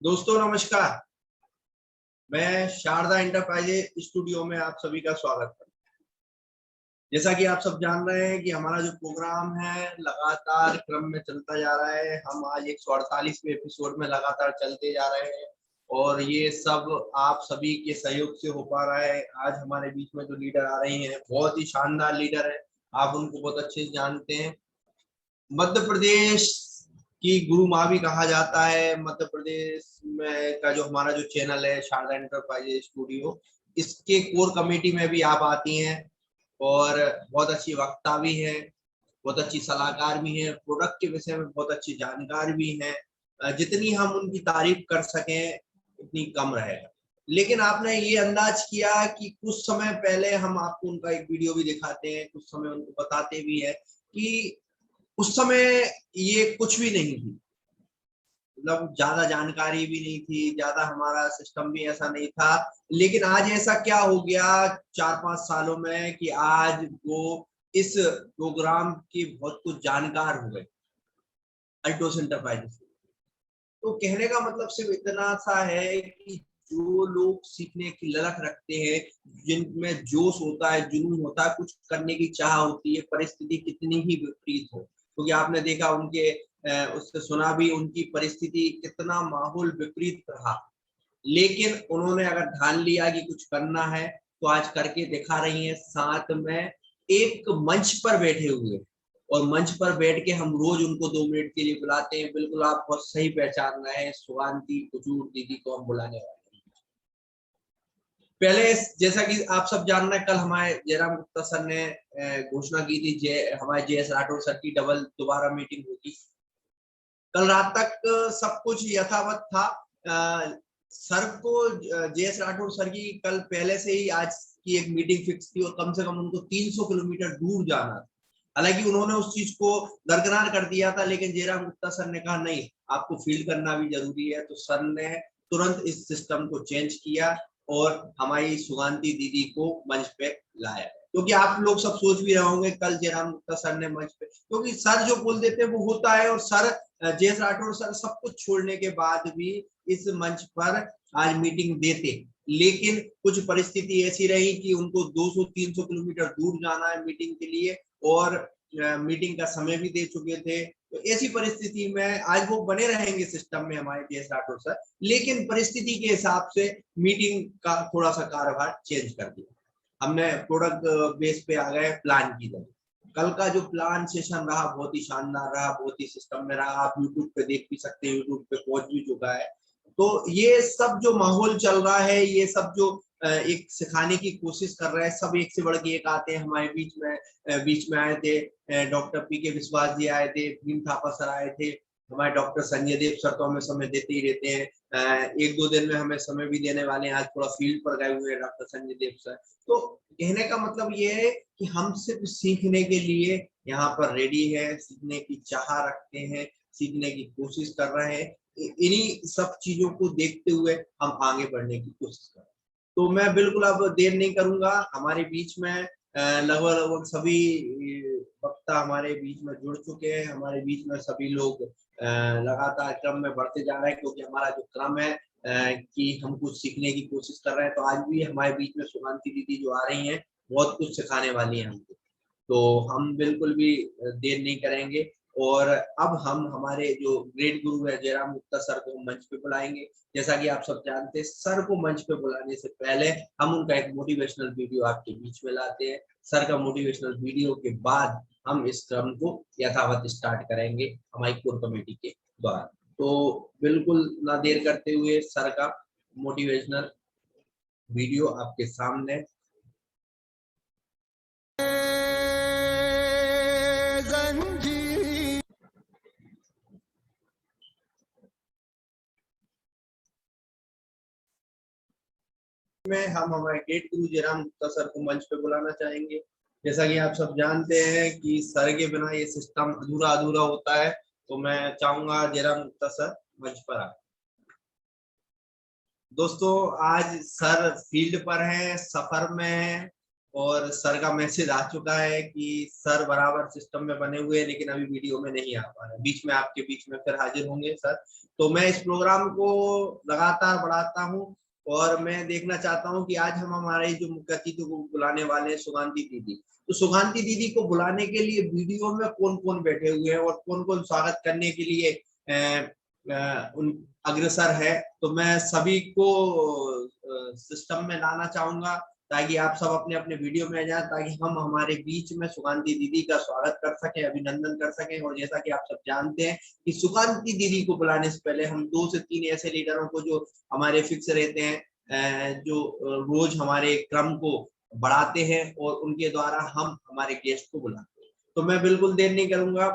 दोस्तों नमस्कार। मैं शारदा इंटरप्राइजेज स्टूडियो में आप सभी का स्वागत करता हूं। जैसा कि आप सब जान रहे हैं कि हमारा जो प्रोग्राम है लगातार क्रम में चलता जा रहा है। हम आज 148वें एपिसोड में लगातार चलते जा रहे हैं और ये सब आप सभी के सहयोग से हो पा रहा है। आज हमारे बीच में जो लीडर आ रही हैं बहुत ही शानदार लीडर है, आप उनको बहुत अच्छे से जानते हैं। मध्य प्रदेश की गुरु माँ भी कहा जाता है। मध्य प्रदेश में का जो हमारा जो चैनल है शारदा एंटरप्राइजेज स्टूडियो, इसके कोर कमेटी में भी आप आती हैं और बहुत अच्छी वक्ता भी है, बहुत अच्छी सलाहकार भी है, प्रोडक्ट के विषय में बहुत अच्छी जानकार भी है। जितनी हम उनकी तारीफ कर सकें उतनी कम रहेगा। लेकिन आपने ये अंदाज किया कि कुछ समय पहले हम आपको उनका एक वीडियो भी दिखाते हैं, कुछ समय उनको बताते भी है कि उस समय ये कुछ भी नहीं थी, मतलब ज्यादा जानकारी भी नहीं थी, ज्यादा हमारा सिस्टम भी ऐसा नहीं था। लेकिन आज ऐसा क्या हो गया 4-5 सालों में कि आज वो इस प्रोग्राम के बहुत कुछ जानकार हो गए अल्टोस एंटरप्राइजेस। तो कहने का मतलब सिर्फ इतना सा है कि जो लोग सीखने की ललक रखते हैं, जिनमें जोश होता है, जुनून होता है, कुछ करने की चाह होती है, परिस्थिति कितनी ही विपरीत हो, क्योंकि आपने देखा उनके उससे सुना भी, उनकी परिस्थिति कितना माहौल विपरीत रहा, लेकिन उन्होंने अगर ठान लिया कि कुछ करना है तो आज करके दिखा रही हैं। साथ में एक मंच पर बैठे हुए, और मंच पर बैठ के हम रोज उनको 2 मिनट के लिए बुलाते हैं। बिल्कुल आप बहुत सही पहचान रहे हैं, सुगांती कुजूर दीदी को हम बुलाने वाले हैं। पहले जैसा कि आप सब जान रहे हैं, कल हमारे जयराम गुप्ता सर ने घोषणा की थी हमारे JS राठौर सर की डबल दोबारा मीटिंग होगी। कल रात तक सब कुछ यथावत था। सर को JS राठौर सर की कल पहले से ही आज की एक मीटिंग फिक्स थी और कम से कम उनको 300 किलोमीटर दूर जाना था। हालांकि उन्होंने उस चीज को दरकिनार कर दिया था, लेकिन जयराम गुप्ता सर ने कहा नहीं, आपको फील्ड करना भी जरूरी है। तो सर ने तुरंत इस सिस्टम को चेंज किया और हमारी सुगांती दीदी को मंच पे लाया, क्योंकि आप लोग सब सोच भी रहे होंगे कल जयराम गुप्ता सर ने मंच पे, क्योंकि सर जो बोल देते वो होता है। और सर JS राठौर सर सब कुछ छोड़ने के बाद भी इस मंच पर आज मीटिंग देते, लेकिन कुछ परिस्थिति ऐसी रही कि उनको 200-300 किलोमीटर दूर जाना है मीटिंग के लिए, और मीटिंग का समय भी दे चुके थे। तो ऐसी परिस्थिति में आज वो बने रहेंगे सिस्टम में हमारे JS राठौर सर, लेकिन परिस्थिति के हिसाब से मीटिंग का थोड़ा सा कार्यभार चेंज कर दिया। हमने प्रोडक्ट बेस पे आ गए प्लान की जगह। कल का जो प्लान सेशन रहा बहुत ही शानदार रहा, बहुत ही सिस्टम में रहा। आप यूट्यूब पे देख भी सकते हैं, यूट्यूब पे पहुंच भी चुका है। तो ये सब जो माहौल चल रहा है, ये सब जो एक सिखाने की कोशिश कर रहे हैं, सब एक से बढ़ के एक आते हैं हमारे बीच में आए थे डॉक्टर PK विश्वास जी आए थे, भीम थापा सर आए थे, हमारे डॉक्टर संजय देव सर तो हमें समय देते ही रहते हैं। 1-2 दिन में हमें समय भी देने वाले हैं। आज थोड़ा फील्ड पर गए हुए हैं डॉक्टर संजय देव सर। तो कहने का मतलब ये है कि हम सिर्फ सीखने के लिए यहाँ पर रेडी है, सीखने की चाह रखते हैं, सीखने की कोशिश कर रहे हैं। इन्हीं सब चीजों को देखते हुए हम आगे बढ़ने की कोशिश कर रहे हैं। तो मैं बिल्कुल अब देर नहीं करूंगा। हमारे बीच में लगभग सभी वक्ता हमारे बीच में जुड़ चुके हैं। हमारे बीच में सभी लोग लगातार क्रम में बढ़ते जा रहे हैं, क्योंकि हमारा जो क्रम है कि हम कुछ सीखने की कोशिश कर रहे हैं। तो आज भी हमारे बीच में सुगांती दीदी जो आ रही हैं, बहुत कुछ सिखाने वाली हैं हमको। तो हम बिल्कुल भी देर नहीं करेंगे और अब हम हमारे जो ग्रेट गुरु है जयराम गुप्ता सर को मंच पे बुलाएंगे। जैसा कि आप सब जानते हैं, सर को मंच पे बुलाने से पहले हम उनका एक मोटिवेशनल वीडियो आपके बीच में लाते हैं। सर का मोटिवेशनल वीडियो के बाद हम इस क्रम को यथावत स्टार्ट करेंगे हमारी कोर कमेटी के द्वारा। तो बिल्कुल ना देर करते हुए सर का मोटिवेशनल वीडियो आपके सामने। में हम हमारे ग्रेट गुरु जयराम गुप्ता सर को मंच पे बुलाना चाहेंगे। जैसा कि आप सब जानते हैं कि सर के बिना ये सिस्टम अधूरा अधूरा होता है। तो मैं चाहूंगा जयराम गुप्ता सर मंच पर आए। दोस्तों आज सर फील्ड पर हैं, सफर में हैं और सर का मैसेज आ चुका है कि सर बराबर सिस्टम में बने हुए हैं लेकिन अभी वीडियो में नहीं आ पा रहे। बीच में आपके बीच में फिर हाजिर होंगे सर। तो मैं इस प्रोग्राम को लगातार बढ़ाता हूँ और मैं देखना चाहता हूँ कि आज हम हमारे जो मुख्य अतिथि को बुलाने वाले हैं सुगांती दीदी। तो सुगांती दीदी को बुलाने के लिए वीडियो में कौन कौन बैठे हुए हैं और कौन कौन स्वागत करने के लिए उन अग्रसर है, तो मैं सभी को सिस्टम में लाना चाहूंगा ताकि आप सब अपने अपने वीडियो में आ जाए, ताकि हम हमारे बीच में सुगांती दीदी का स्वागत कर सकें, अभिनंदन कर सकें। और जैसा कि आप सब जानते हैं कि सुगांती दीदी को बुलाने से पहले हम 2 से 3 ऐसे लीडरों को जो हमारे फिक्स रहते हैं, जो रोज हमारे क्रम को बढ़ाते हैं और उनके द्वारा हम हमारे गेस्ट को बुलाते हैं। तो मैं बिल्कुल देर नहीं करूंगा,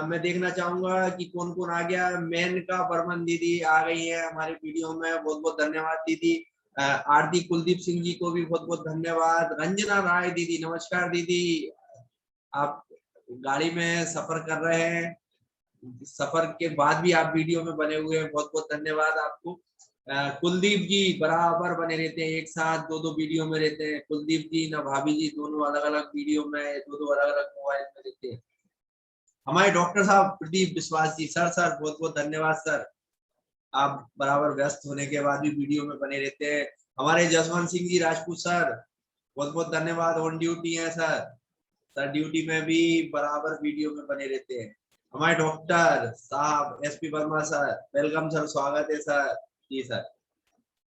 मैं देखना चाहूंगा कि कौन कौन आ गया। मेनका बर्मन दीदी आ गई है हमारे वीडियो में, बहुत बहुत धन्यवाद दीदी। आरती कुलदीप सिंह जी को भी बहुत बहुत धन्यवाद। रंजना राय दीदी, नमस्कार दीदी। आप गाड़ी में सफर कर रहे हैं, सफर के बाद भी आप वीडियो में बने हुए हैं, बहुत बहुत धन्यवाद आपको। कुलदीप जी बराबर बने रहते हैं, एक साथ 2-2 वीडियो में रहते हैं। कुलदीप जी ना भाभी जी दोनों अलग अलग वीडियो में, 2-2 अलग अलग मोबाइल में रहते हैं। हमारे डॉक्टर साहब प्रदीप विश्वास जी, सर बहुत बहुत धन्यवाद सर। आप बराबर व्यस्त होने के बाद भी वीडियो में बने रहते हैं। हमारे जसवंत सिंह जी राजपूत सर, बहुत बहुत धन्यवाद, ऑन ड्यूटी है सर ड्यूटी में भी बराबर वीडियो में बने रहते हैं। हमारे डॉक्टर साहब SP Verma sir, welcome sir, स्वागत है सर जी सर।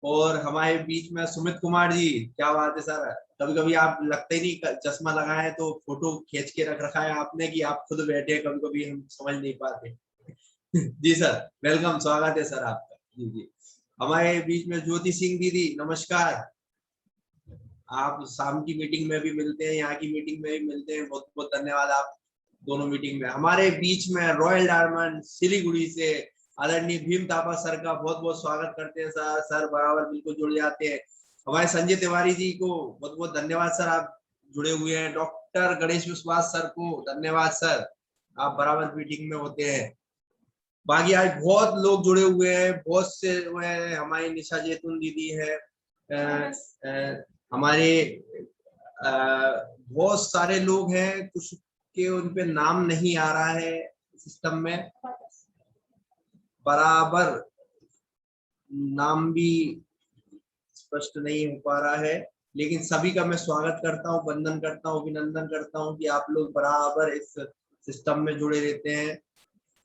और हमारे बीच में सुमित कुमार जी, क्या बात है सर। कभी कभी आप लगते ही नहीं, चश्मा लगाए तो फोटो खींच के रख रखा है आपने कि आप खुद बैठे, कभी कभी हम समझ नहीं पाते। जी सर, वेलकम, स्वागत है सर आपका। जी जी। हमारे बीच में ज्योति सिंह दीदी, नमस्कार। आप शाम की मीटिंग में भी मिलते हैं, यहाँ की मीटिंग में भी मिलते हैं, बहुत बहुत धन्यवाद आप दोनों मीटिंग में। हमारे बीच में रॉयल डायमंड सिलीगुड़ी से आदरणीय भीम थापा सर का बहुत बहुत स्वागत करते हैं सर बराबर बिल्कुल जुड़ जाते हैं। हमारे संजय तिवारी जी को बहुत बहुत धन्यवाद सर, आप जुड़े हुए हैं। डॉक्टर गणेश विश्वास सर को धन्यवाद सर, आप बराबर मीटिंग में होते हैं। बाकी आज बहुत लोग जुड़े हुए हैं, बहुत से हमारी निशा जैतून दीदी है, हमारे बहुत सारे लोग हैं, कुछ के उन पे नाम नहीं आ रहा है सिस्टम में, बराबर नाम भी स्पष्ट नहीं हो पा रहा है, लेकिन सभी का मैं स्वागत करता हूँ, वंदन करता हूँ, अभिनंदन करता हूँ कि आप लोग बराबर इस सिस्टम में जुड़े रहते हैं।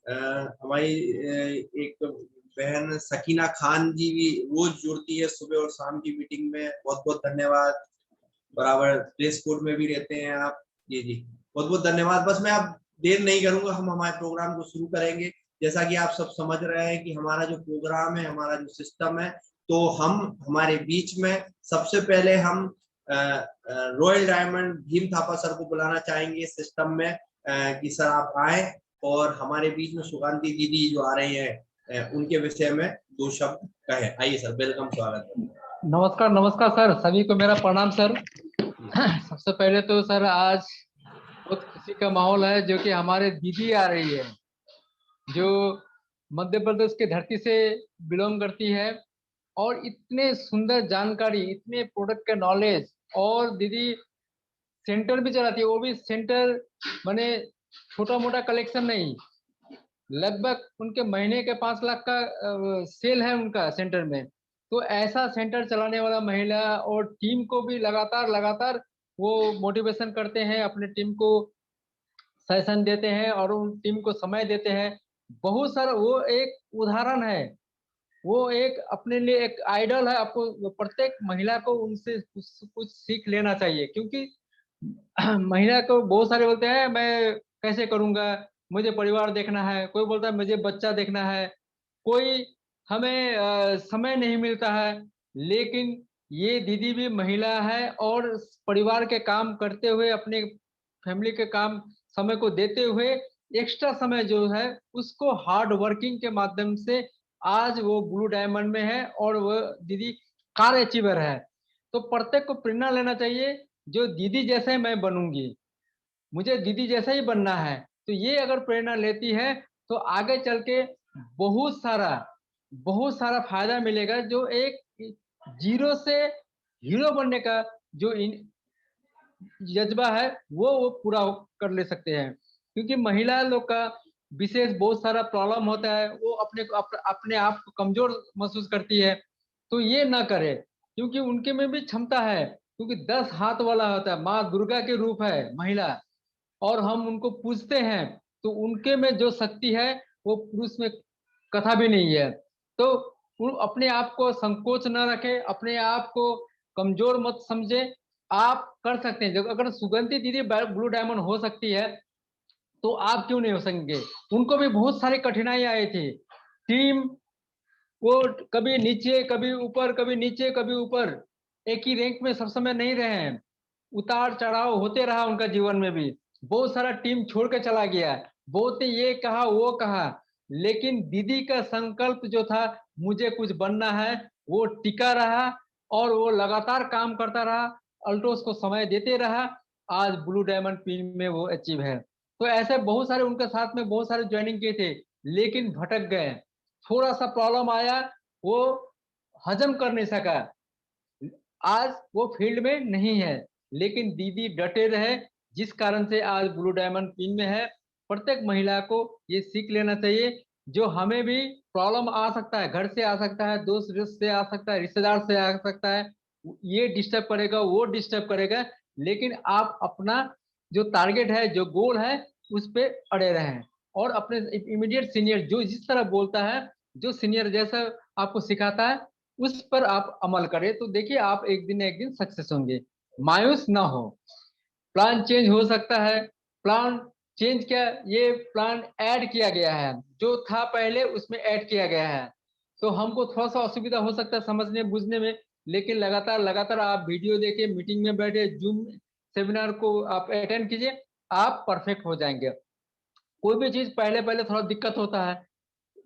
हमारी एक बहन सकीना खान जी भी रोज जुड़ती है सुबह और शाम की मीटिंग में, बहुत बहुत धन्यवाद। बराबर प्रेस कोड में भी रहते हैं आप, जी बहुत बहुत धन्यवाद। बस मैं अब देर नहीं करूंगा, हम हमारे प्रोग्राम को शुरू करेंगे। जैसा कि आप सब समझ रहे हैं कि हमारा जो प्रोग्राम है, हमारा जो सिस्टम है, तो हम हमारे बीच में सबसे पहले हम royal diamond Bhim Thapa sir को बुलाना चाहेंगे सिस्टम में, कि सर आप आए और हमारे बीच में सुगांती दीदी जो आ रही है उनके विषय में 2 शब्द कहे। आइए सर, वेलकम, स्वागत है। नमस्कार नमस्कार सर, सभी को मेरा प्रणाम सर। सबसे पहले तो सर आज बहुत खुशी का माहौल है, जो कि हमारे दीदी आ रही है, जो मध्य प्रदेश की धरती से बिलोंग करती है, और इतने सुंदर जानकारी, इतने प्रोडक्ट का नॉलेज, और दीदी सेंटर भी चलाती है, वो भी सेंटर माने छोटा मोटा कलेक्शन नहीं, लगभग उनके महीने के 5 लाख का सेल है उनका सेंटर में। तो ऐसा सेंटर चलाने वाला महिला, और टीम को भी लगातार वो मोटिवेशन करते हैं, अपने टीम को सेशन देते हैं और उन टीम को समय देते हैं। बहुत सारा वो एक उदाहरण है, वो एक अपने लिए एक आइडल है। आपको प्रत्येक महिला को उनसे कुछ सीख लेना चाहिए, क्योंकि महिला को बहुत सारे बोलते हैं मैं कैसे करूंगा, मुझे परिवार देखना है, कोई बोलता है मुझे बच्चा देखना है, कोई हमें समय नहीं मिलता है। लेकिन ये दीदी भी महिला है, और परिवार के काम करते हुए, अपने फैमिली के काम समय को देते हुए, एक्स्ट्रा समय जो है उसको हार्ड वर्किंग के माध्यम से आज वो ब्लू डायमंड में है, और वो दीदी कार अचीवर है। तो प्रत्येक को प्रेरणा लेना चाहिए, जो दीदी जैसे मैं बनूंगी, मुझे दीदी जैसा ही बनना है। तो ये अगर प्रेरणा लेती है तो आगे चल के बहुत सारा फायदा मिलेगा। जो एक जीरो से हीरो बनने का जो जज्बा है वो पूरा कर ले सकते हैं। क्योंकि महिला लोग का विशेष बहुत सारा प्रॉब्लम होता है, वो अपने आप को कमजोर महसूस करती है, तो ये ना करे, क्योंकि उनके में भी क्षमता है। क्योंकि 10 हाथ वाला होता है, माँ दुर्गा के रूप है महिला, और हम उनको पूजते हैं, तो उनके में जो शक्ति है वो पुरुष में कथा भी नहीं है। तो वो अपने आप को संकोच न रखे, अपने आप को कमजोर मत समझे, आप कर सकते हैं। अगर सुगंधी दीदी ब्लू डायमंड हो सकती है तो आप क्यों नहीं हो सकेंगे। उनको भी बहुत सारी कठिनाई आई थी, टीम वो कभी नीचे कभी ऊपर, कभी नीचे कभी ऊपर, एक ही रैंक में सब समय नहीं रहे हैं, उतार चढ़ाव होते रहा उनका जीवन में भी। बहुत सारा टीम छोड़ के चला गया, बहुत ने ये कहा वो कहा, लेकिन दीदी का संकल्प जो था मुझे कुछ बनना है, वो टिका रहा और वो लगातार काम करता रहा, अल्टोस को समय देते रहा। आज ब्लू डायमंड टीम में वो अचीव है। तो ऐसे बहुत सारे उनके साथ में बहुत सारे ज्वाइनिंग किए थे, लेकिन भटक गए, थोड़ा सा प्रॉब्लम आया, वो हजम कर नहीं सका, आज वो फील्ड में नहीं है। लेकिन दीदी डटे रहे, जिस कारण से आज ब्लू डायमंड टीम में है। प्रत्येक महिला को ये सीख लेना चाहिए, जो हमें भी प्रॉब्लम आ सकता है, घर से आ सकता है, दोस्त से आ सकता है, रिश्तेदार से आ सकता है, ये डिस्टर्ब करेगा वो डिस्टर्ब करेगा, लेकिन आप अपना जो टारगेट है, जो गोल है, उस पे अड़े रहें। और अपने इमीडिएट सीनियर जो जिस तरह बोलता है, जो सीनियर जैसा आपको सिखाता है, उस पर आप अमल करें, तो देखिए आप एक दिन ना एक दिन सक्सेस होंगे। मायूस ना हो, प्लान चेंज हो सकता है। प्लान चेंज क्या, ये प्लान ऐड किया गया है, जो था पहले उसमें ऐड किया गया है, तो हमको थोड़ा सा असुविधा हो सकता है समझने बुझने में, लेकिन लगातार लगातार आप वीडियो देखे, मीटिंग में बैठे, जूम सेमिनार को आप अटेंड कीजिए, आप परफेक्ट हो जाएंगे। कोई भी चीज पहले पहले थोड़ा दिक्कत होता है,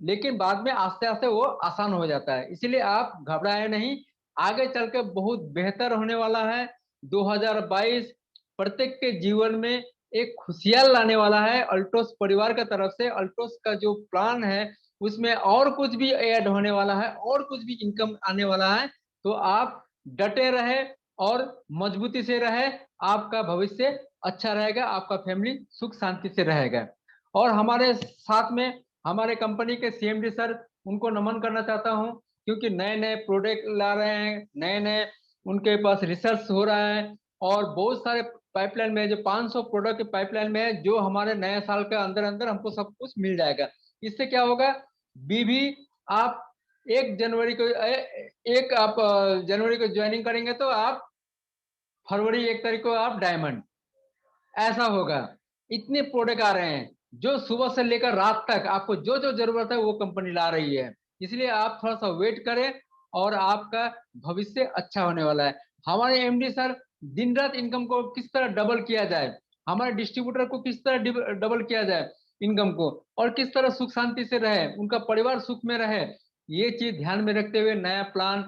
लेकिन बाद में आस्ते आस्ते वो आसान हो जाता है, इसीलिए आप घबराए नहीं, आगे चल के बहुत बेहतर होने वाला है। 2022 प्रत्येक के जीवन में एक खुशियां लाने वाला है। अल्टोस परिवार की तरफ से अल्टोस का जो प्लान है, उसमें और कुछ भी ऐड होने वाला है, और कुछ भी इनकम आने वाला है। तो आप डटे रहे और मजबूती से रहे, आपका भविष्य अच्छा रहेगा, आपका फैमिली सुख शांति से रहेगा। और हमारे साथ में हमारे कंपनी के सीएमडी सर, उनको नमन करना चाहता हूं, क्योंकि नए नए प्रोडक्ट ला रहे हैं, नए नए उनके पास रिसर्च हो रहा है, और बहुत सारे पाइपलाइन में जो 500 प्रोडक्ट के पाइपलाइन में है, जो हमारे नए साल के अंदर अंदर हमको सब कुछ मिल जाएगा। इससे क्या होगा, बीबी आप 1 जनवरी को आप जनवरी को ज्वाइनिंग करेंगे, तो आप फरवरी 1 तारीख को आप डायमंड, ऐसा होगा। इतने प्रोडक्ट आ रहे हैं, जो सुबह से लेकर रात तक आपको जो जो जरूरत है वो कंपनी ला रही है, इसलिए आप थोड़ा सा वेट करें, और आपका भविष्य अच्छा होने वाला है। हमारे एमडी सर दिन रात इनकम को किस तरह डबल किया जाए, हमारे डिस्ट्रीब्यूटर को किस तरह डबल किया जाए इनकम को, और किस तरह सुख शांति से रहे, उनका परिवार सुख में रहे, ये चीज ध्यान में रखते हुए नया प्लान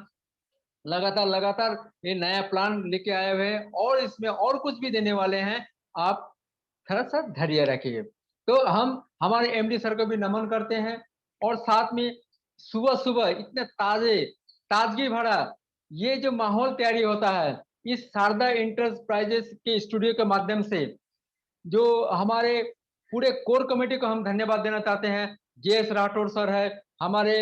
लगातार लगातार ये नया प्लान लेके आए हुए हैं, और इसमें और कुछ भी देने वाले हैं। आप थोड़ा सा धैर्य रखिए। तो हम हमारे एमडी सर को भी नमन करते हैं, और साथ में सुबह सुबह इतने ताजगी भरा ये जो माहौल तैयारी होता है, इस शारदा इंटरप्राइजेस के स्टूडियो के माध्यम से, जो हमारे पूरे कोर कमेटी को हम धन्यवाद देना चाहते हैं। जेएस राठौर सर है, हमारे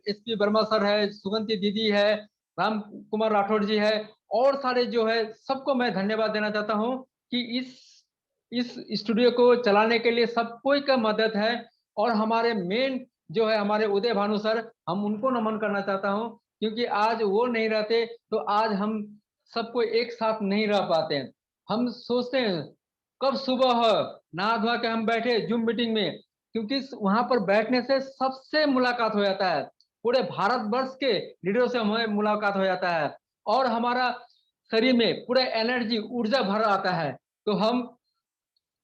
एसपी वर्मा सर है, सुगंधी दीदी है, राम कुमार राठौर जी है, और सारे जो है सबको मैं धन्यवाद देना चाहता हूं, कि इस स्टूडियो को चलाने के लिए सब कोई का मदद है। और हमारे मेन जो है हमारे उदय भानु सर, हम उनको नमन करना चाहता हूं, क्योंकि आज वो नहीं रहते तो आज हम सबको एक साथ नहीं रह पाते हैं। हम सोचते हैं कब सुबह हो, नहा धोआ के हम बैठे जूम मीटिंग में, क्योंकि वहां पर बैठने से सबसे मुलाकात हो जाता है, पूरे भारतवर्ष के लीडरों से हमें मुलाकात हो जाता है, और हमारा शरीर में पूरा एनर्जी ऊर्जा भर आता है। तो हम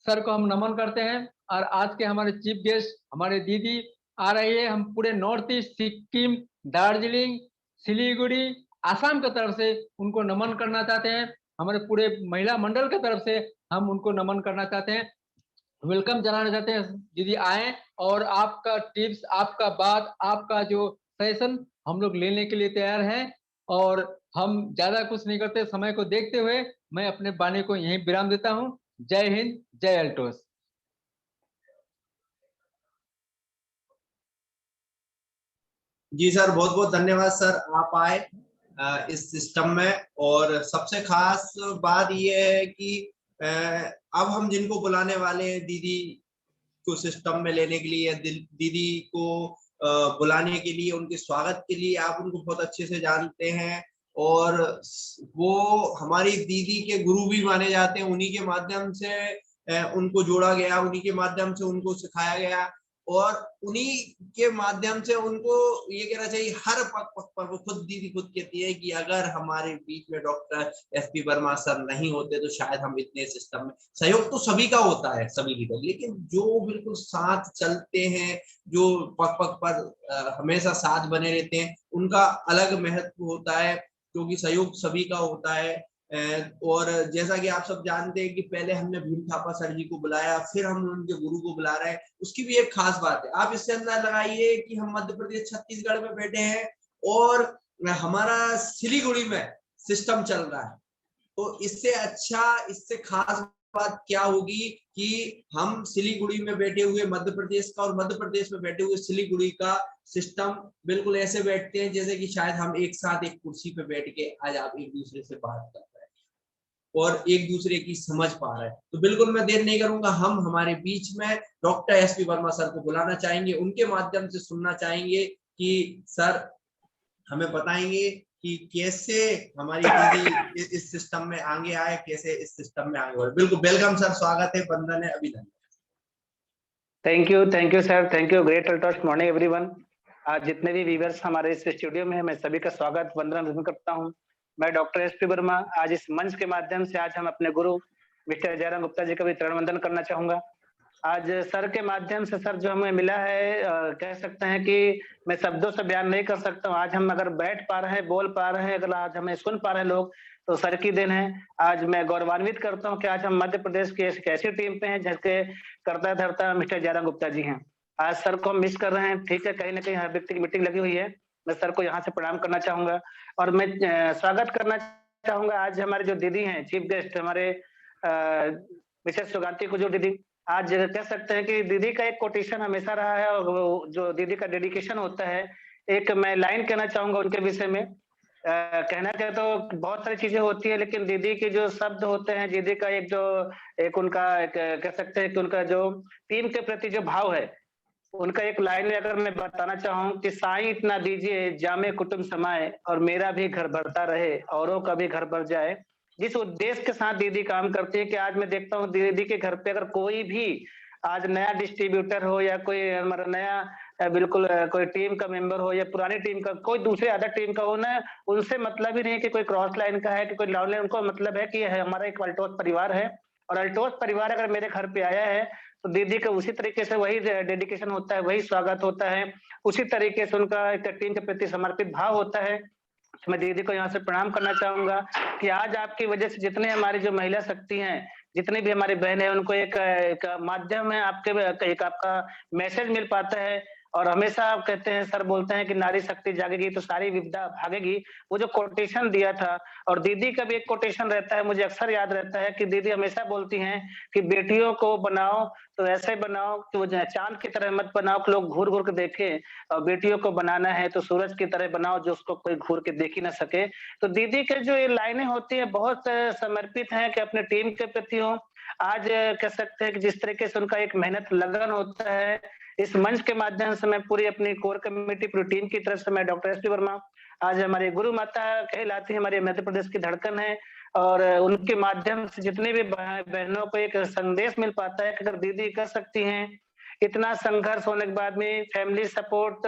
सर को हम नमन करते हैं। और आज के हमारे चीफ गेस्ट हमारे दीदी आ रही है, हम पूरे नॉर्थ ईस्ट सिक्किम, दार्जिलिंग, सिलीगुड़ी, आसाम की तरफ से उनको नमन करना चाहते हैं। हमारे पूरे महिला मंडल की तरफ से हम उनको नमन करना चाहते हैं, वेलकम जनाना चाहते हैं। दीदी आए, और आपका टिप्स, आपका बात, आपका जो सेशन हम लोग लेने के लिए तैयार हैं। और हम ज्यादा कुछ नहीं करते, समय को देखते हुए मैं अपने वाणी को यहीं विराम देता हूँ। जय हिंद, जय अल्टोस। जी सर, बहुत बहुत धन्यवाद सर, आप आए इस सिस्टम में। और सबसे खास बात ये है कि अब हम जिनको बुलाने वाले हैं दीदी को सिस्टम में लेने के लिए, दीदी को बुलाने के लिए, उनके स्वागत के लिए, आप उनको बहुत अच्छे से जानते हैं। और वो हमारी दीदी के गुरु भी माने जाते हैं। उन्हीं के माध्यम से उनको जोड़ा गया, उन्हीं के माध्यम से उनको सिखाया गया, और उन्हीं के माध्यम से उनको ये कहना चाहिए हर पग पर वो खुद दीदी खुद कहती है कि अगर हमारे बीच में डॉक्टर एसपी वर्मा सर नहीं होते तो शायद हम इतने सिस्टम में, सहयोग तो सभी का होता है, सभी लीडर, लेकिन जो बिल्कुल साथ चलते हैं, जो पग पग पर हमेशा साथ बने रहते हैं, उनका अलग महत्व होता है, क्योंकि सहयोग सभी का होता है। और जैसा कि आप सब जानते हैं कि पहले हमने भीम थापा सर जी को बुलाया, फिर हम उनके गुरु को बुला रहे हैं, उसकी भी एक खास बात है। आप इससे अंदाजा लगाइए कि हम मध्य प्रदेश छत्तीसगढ़ में बैठे हैं और हमारा सिलीगुड़ी में सिस्टम चल रहा है। तो इससे अच्छा, इससे खास बात क्या होगी कि हम सिलीगुड़ी में बैठे हुए मध्य प्रदेश का और मध्य प्रदेश में बैठे हुए सिलीगुड़ी का सिस्टम बिल्कुल ऐसे बैठते हैं जैसे कि शायद हम एक साथ एक कुर्सी पे बैठ के आज आप एक दूसरे से बात कर रहे हैं और एक दूसरे की समझ पा रहे हैं। तो बिल्कुल मैं देर नहीं करूंगा, हम हमारे बीच में डॉक्टर एसपी वर्मा सर को बुलाना चाहेंगे, उनके माध्यम से सुनना चाहेंगे कि सर हमें बताएंगे कि कैसे हमारी दीदी इस सिस्टम में आगे आए, कैसे इस सिस्टम में आगे बढ़े। बिल्कुल वेलकम सर, स्वागत है, वंदन है, अभिनंदन। Thank you sir, thank you. Great Altos morning everyone. आज जितने भी व्यूअर्स हमारे इस स्टूडियो में हैं, मैं सभी का स्वागत वंदन करता हूं। मैं डॉक्टर एसपी वर्मा, आज इस मंच के माध्यम से आज हम अपने गुरु मिस्टर जयराम गुप्ता जी का भी चरण वंदन करना चाहूंगा। आज सर के माध्यम से सर जो हमें मिला है, कह सकते हैं कि मैं शब्दों से बयान नहीं कर सकता हूँ। आज हम अगर बैठ पा रहे हैं, बोल पा रहे हैं, अगर आज हमें सुन पा रहे हैं लोग, तो सर की देन है। आज मैं गौरवान्वित करता हूँ कि आज हम मध्य प्रदेश की एक ऐसी टीम पे हैं जिसके करता धरता मिस्टर जयराम गुप्ता जी हैं। आज सर को हम मिस कर रहे हैं, ठीक है, कहीं ना कहीं हर व्यक्ति की मीटिंग लगी हुई है। मैं सर को यहाँ से प्रणाम करना चाहूंगा और मैं स्वागत करना चाहूंगा। आज हमारे जो दीदी हैं, चीफ गेस्ट हमारे मिसेस सुगांती को, जो दीदी आज कह सकते हैं कि दीदी का एक कोटेशन हमेशा रहा है, और जो दीदी का डेडिकेशन होता है, एक मैं लाइन कहना चाहूंगा उनके विषय में। कहना क्या, तो बहुत सारी चीजें होती है, लेकिन दीदी के जो शब्द होते हैं, दीदी का एक उनका एक कह सकते हैं कि उनका जो टीम के प्रति जो भाव है, उनका एक लाइन में अगर मैं बताना चाहूँ कि साईं इतना दीजिए जामे कुटुंब समाए और मेरा भी घर भरता रहे औरों का भी घर भर जाए। जिस उद्देश्य के साथ दीदी काम करती है कि आज मैं देखता हूँ दीदी के घर पे अगर कोई भी आज नया डिस्ट्रीब्यूटर हो या कोई हमारा नया बिल्कुल कोई टीम का मेंबर हो या पुरानी टीम का कोई दूसरे अदर टीम का हो ना, उनसे मतलब ही नहीं है कि कोई क्रॉस लाइन का है कि कोई डाउन लाइन, उनको मतलब है कि हमारा एक अल्टोस परिवार है, और अल्टोस परिवार अगर मेरे घर पे आया है तो दीदी का उसी तरीके से वही डेडिकेशन होता है, वही स्वागत होता है, उसी तरीके से उनका एक टीम के प्रति समर्पित भाव होता है। मैं दीदी को यहाँ से प्रणाम करना चाहूंगा कि आज आपकी वजह से जितने हमारी जो महिला शक्ति हैं, जितनी भी हमारी बहन है, उनको एक माध्यम है, आपके एक आपका मैसेज मिल पाता है। और हमेशा आप कहते हैं, सर बोलते हैं कि नारी शक्ति जागेगी तो सारी विपदा भागेगी। वो जो कोटेशन दिया था, और दीदी का भी एक कोटेशन रहता है, मुझे अक्सर याद रहता है कि दीदी हमेशा बोलती हैं कि बेटियों को बनाओ तो ऐसे बनाओ कि वो चांद की तरह मत बनाओ कि लोग घूर घूर के देखें, और बेटियों को बनाना है तो सूरज की तरह बनाओ जो उसको कोई घूर के देख ही ना सके। तो दीदी के जो ये लाइनें होती है बहुत समर्पित हैं कि अपने टीम के प्रति हो। आज कह सकते हैं कि जिस तरीके से उनका एक मेहनत लगन होता है, इस मंच के माध्यम से मैं पूरी अपनी कोर कमेटी पूरी टीम की तरफ से मैं डॉक्टर एसपी वर्मा, आज हमारी गुरु माता कहलाती है, हमारे मध्य प्रदेश की धड़कन है, और उनके माध्यम से जितने भी बहनों को एक संदेश मिल पाता है कि अगर दीदी कर सकती हैं, इतना संघर्ष होने के बाद में फैमिली सपोर्ट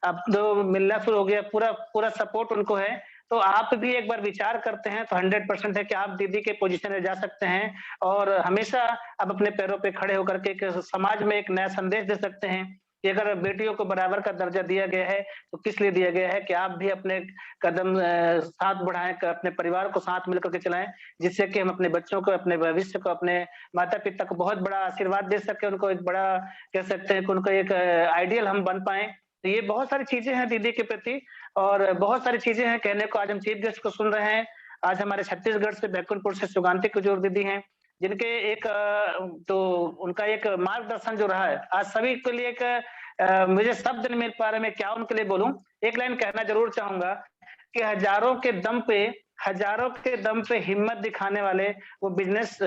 अब तो मिलना शुरू हो गया, पूरा पूरा सपोर्ट उनको है, तो आप भी एक बार विचार करते हैं तो 100% है कि आप दीदी के पोजीशन में जा सकते हैं, और हमेशा आप अपने पैरों पे खड़े होकर के समाज में एक नया संदेश दे सकते हैं कि अगर बेटियों को बराबर का दर्जा दिया गया है तो किस लिए दिया गया है, कि आप भी अपने कदम साथ बढ़ाएं, अपने परिवार को साथ मिलकर के चलाएं, जिससे कि हम अपने बच्चों को, अपने भविष्य को, अपने माता पिता को बहुत बड़ा आशीर्वाद दे सके, उनको एक बड़ा कह सकते हैं कि उनको एक आइडियल हम बन पाए। तो ये बहुत सारी चीजें हैं दीदी के प्रति, और बहुत सारी चीजें हैं कहने को। आज हम चीफ गेस्ट को सुन रहे हैं, आज हमारे छत्तीसगढ़ से बैकुंठपुर से सुगांती कुजूर दीदी हैं, जिनके एक तो उनका एक मार्गदर्शन जो रहा है आज सभी के लिए एक मुझे शब्द नहीं मिल पा रहे, मैं क्या उनके लिए बोलूं। एक लाइन कहना जरूर चाहूंगा कि हजारों के दम पे हिम्मत दिखाने वाले वो बिजनेस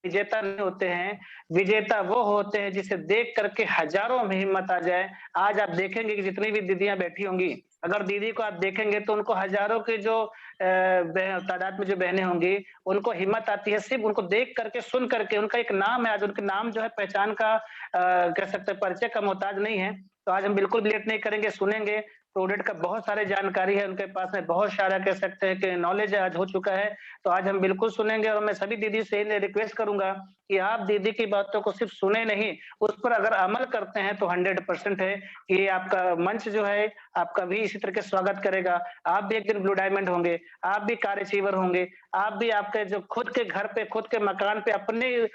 विजेता नहीं होते हैं, विजेता वो होते हैं जिसे देख करके हजारों में हिम्मत आ जाए। आज आप देखेंगे कि जितनी भी दीदियां बैठी होंगी, अगर दीदी को आप देखेंगे तो उनको हजारों के जो तादाद में जो बहनें होंगी, उनको हिम्मत आती है सिर्फ उनको देख करके, सुन करके। उनका एक नाम है, आज उनके नाम जो है पहचान का कह सकते हैं परिचय का मोहताज नहीं है। तो आज हम बिल्कुल भी लेट नहीं करेंगे, सुनेंगे। प्रोडक्ट का बहुत सारे जानकारी है उनके पास में, बहुत सारा कह सकते हैं कि नॉलेज आज हो चुका है। तो आज हम बिल्कुल सुनेंगे और मैं सभी दीदी से रिक्वेस्ट करूंगा कि आप दीदी की बातों को सिर्फ सुने नहीं, उस पर अगर अमल करते हैं तो 100% है कि आपका मंच जो है आपका भी इसी तरह के स्वागत करेगा। आप भी एक दिन ब्लू डायमंड होंगे, आप भी कार अचीवर होंगे, आप भी आपके जो खुद के घर पे, खुद के मकान पे अपने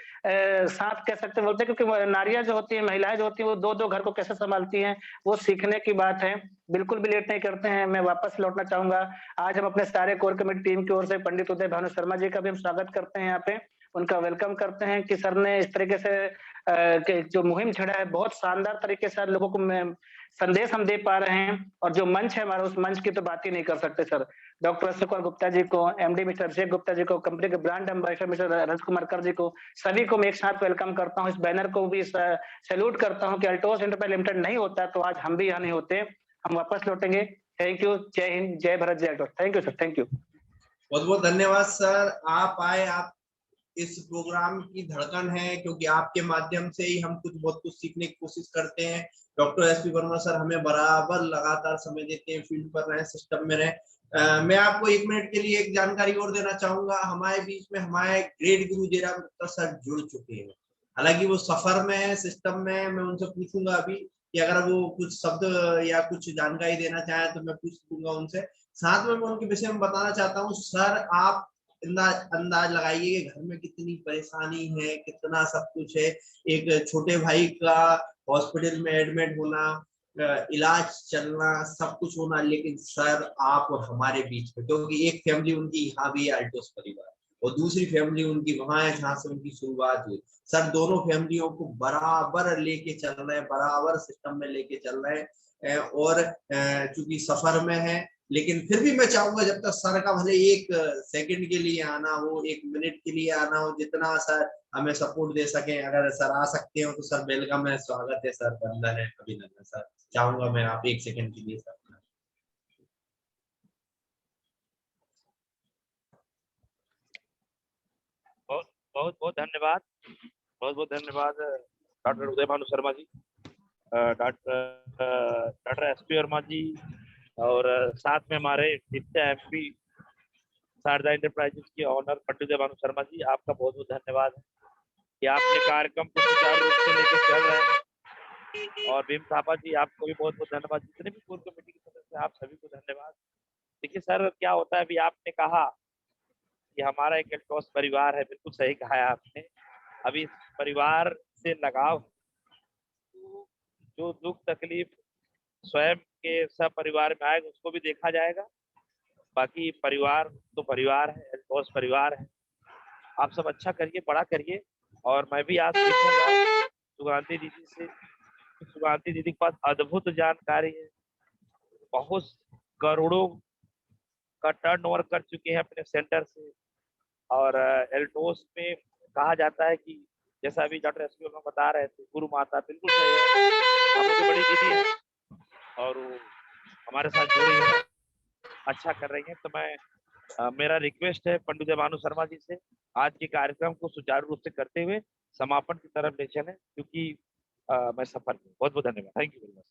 साथ कह सकते बोलते हैं, क्योंकि नारियां जो होती हैं, महिलाएं जो होती हैं, वो दो घर को कैसे संभालती हैं, वो सीखने की बात है। बिल्कुल भी लेट नहीं करते हैं, मैं वापस लौटना चाहूंगा। आज हम अपने सारे कोर कमेटी टीम की ओर से पंडित उदय भानु शर्मा जी का भी हम स्वागत करते हैं, यहाँ पे उनका वेलकम करते हैं कि सर ने इस तरीके से जो मुहिम छेड़ा है, बहुत शानदार तरीके से लोगों को संदेश हम दे पा रहे हैं। और जो मंच है हमारा, उस मंच की तो बात ही नहीं कर सकते सर। डॉक्टर अशोक कुमार गुप्ता जी को, एमडी मिस्टर अभिषेक गुप्ता जी को, कंपनी के ब्रांड एम्बेसडर मिस्टर रज कुमार कर जी को, सभी को मैं एक साथ वेलकम करता हूँ। इस बैनर को भी सैल्यूट करता हूँ कि अल्टोस एंटरप्राइज लिमिटेड नहीं होता तो आज हम भी यहाँ नहीं होते। हम वापस लौटेंगे। Thank you. जय हिंद, जय भारत, जय Altos. Thank you sir, thank you. बहुत बहुत धन्यवाद सर, आप आए। आप इस प्रोग्राम की धड़कन है, क्योंकि आपके माध्यम से ही हम बहुत कुछ सीखने की कोशिश करते हैं। डॉक्टर एसपी वर्मा सर हमें बराबर लगातार समय देते हैं, फील्ड पर रहे, सिस्टम में रहे। मैं आपको 1 मिनट के लिए एक जानकारी और देना चाहूंगा। हमारे बीच में हमारे ग्रेट गुरु जयराम गुप्ता सर जुड़ चुके हैं। हालांकि वो सफर में है, सिस्टम में, मैं उनसे पूछूंगा अभी कि अगर वो कुछ शब्द या कुछ जानकारी देना चाहें तो मैं पूछ लूंगा उनसे। साथ में मैं उनके विषय में बताना चाहता हूँ। सर आप अंदाज लगाइए घर में कितनी परेशानी है, कितना सब कुछ है। एक छोटे भाई का हॉस्पिटल में एडमिट होना, इलाज चलना, सब कुछ होना, लेकिन सर आप और हमारे बीच में, क्योंकि एक फैमिली उनकी यहाँ भी है अल्टोस परिवार, और दूसरी फैमिली उनकी वहां है जहाँ से उनकी शुरुआत हुई। सर दोनों फैमिलियों को बराबर लेके चल रहे हैं, बराबर सिस्टम में लेके चल रहे हैं। और चूंकि सफर में है, लेकिन फिर भी मैं चाहूंगा जब तक सर का भले 1 सेकंड के लिए आना हो, 1 मिनट के लिए आना हो, जितना सर हमें सपोर्ट दे सके, अगर सर आ सकते हो तो सर वेलकम है, स्वागत है सर, वंदन है, अभिनंदन सर। चाहूंगा मैं आप 1 सेकंड के लिए सर। बहुत बहुत धन्यवाद, बहुत बहुत धन्यवाद डॉक्टर उदय भानु शर्मा जी, डॉक्टर एसपी वर्मा जी, और साथ में हमारे डिप्टी एमपी शारदा एंटरप्राइजेस के ऑनर पंडित उदय भानु शर्मा जी, आपका बहुत बहुत धन्यवाद है कि आपने कार्यक्रम को सुचारू रूप से लेकर चल रहे हैं। और भीम थापा जी, आपको भी बहुत बहुत धन्यवाद। जितने भी कोर कमेटी के सदस्य, आप सभी को धन्यवाद। देखिए सर, क्या होता है, अभी आपने कहा कि हमारा एक अल्टोस परिवार है, बिल्कुल सही कहा है आपने। अभी इस परिवार से लगाव, जो दुख तकलीफ स्वयं के सब परिवार में आएगा उसको भी देखा जाएगा। बाकी परिवार तो परिवार है, अल्टोस परिवार है। आप सब अच्छा करिए, बड़ा करिए। और मैं भी आज सीखूंगा सुगांती दीदी से। सुगांती दीदी के पास अद्भुत जानकारी है, बहुत करोड़ों का टर्नओवर कर चुके हैं अपने सेंटर से। और एल्टोस में कहा जाता है कि जैसा अभी डॉक्टर एसपी में बता रहे थे, गुरु माता, बिल्कुल सही है, हम लोग बड़ी दीदी है और वो हमारे साथ जुड़ी है, अच्छा कर रही है। तो मैं मेरा रिक्वेस्ट है पंडित भानु शर्मा जी से, आज के कार्यक्रम को सुचारू रूप से करते हुए समापन की तरफ ले चलें, क्योंकि मैं सफर में। बहुत बहुत धन्यवाद। Thank you very much.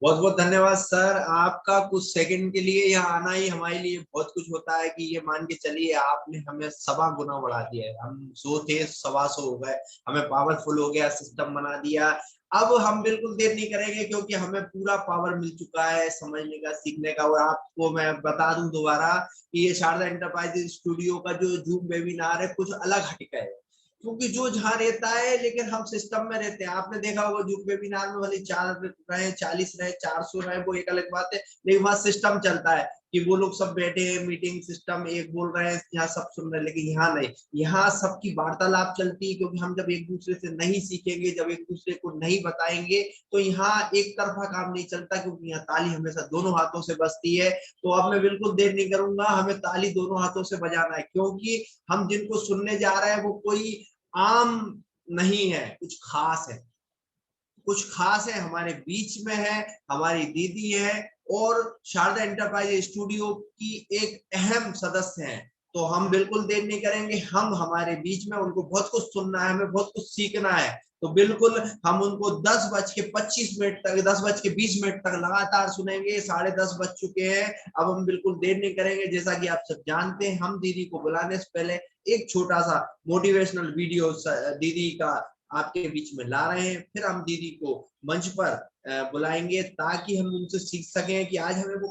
बहुत बहुत धन्यवाद सर, आपका कुछ सेकंड के लिए यहाँ आना ही हमारे लिए बहुत कुछ होता है। कि ये मान के चलिए आपने हमें 1.25 गुना बढ़ा दिया है। हम 100 थे, 125 हो गए, हमें पावरफुल हो गया, सिस्टम बना दिया। अब हम बिल्कुल देर नहीं करेंगे, क्योंकि हमें पूरा पावर मिल चुका है समझने का, सीखने का। और आपको मैं बता दूं दोबारा कि ये शारदा एंटरप्राइजेस स्टूडियो का जो जूम वेबिनार है कुछ अलग हटका है, क्योंकि जो जहाँ रहता है, लेकिन हम सिस्टम में रहते हैं। आपने देखा होगा जूम वेबिनार में भले 4 रहे, 40 रहे, 400 रहे, वो एक अलग बात है, लेकिन वहाँ सिस्टम चलता है। कि वो लोग सब बैठे हैं, मीटिंग सिस्टम एक बोल रहे हैं, यहाँ सब सुन रहे हैं, लेकिन यहाँ नहीं, यहाँ सबकी वार्तालाप चलती है। क्योंकि हम जब एक दूसरे से नहीं सीखेंगे, जब एक दूसरे को नहीं बताएंगे, तो यहाँ एक तरफा काम नहीं चलता, क्योंकि यहाँ ताली हमेशा दोनों हाथों से बजती है। तो अब मैं बिल्कुल देर नहीं करूंगा, हमें ताली दोनों हाथों से बजाना है, क्योंकि हम जिनको सुनने जा रहे हैं वो कोई आम नहीं है, कुछ खास है, कुछ खास है, हमारे बीच में है, हमारी दीदी है और शारदा एंटरप्राइज स्टूडियो की एक अहम सदस्य है। तो हम बिल्कुल देर नहीं करेंगे, हम हमारे बीच में, उनको बहुत कुछ सुनना है, हमें बहुत कुछ सीखना है। तो बिल्कुल हम उनको 10:25 तक, 10:20 तक लगातार सुनेंगे। 10:30 बज चुके हैं, अब हम बिल्कुल देर नहीं करेंगे। जैसा कि आप सब जानते हैं, हम दीदी को बुलाने से पहले एक छोटा सा मोटिवेशनल वीडियो दीदी का आपके बीच में ला रहे हैं। फिर हम दीदी को मंच पर बुलाएंगे ताकि हम उनसे सीख सकें कि आज हमें वो,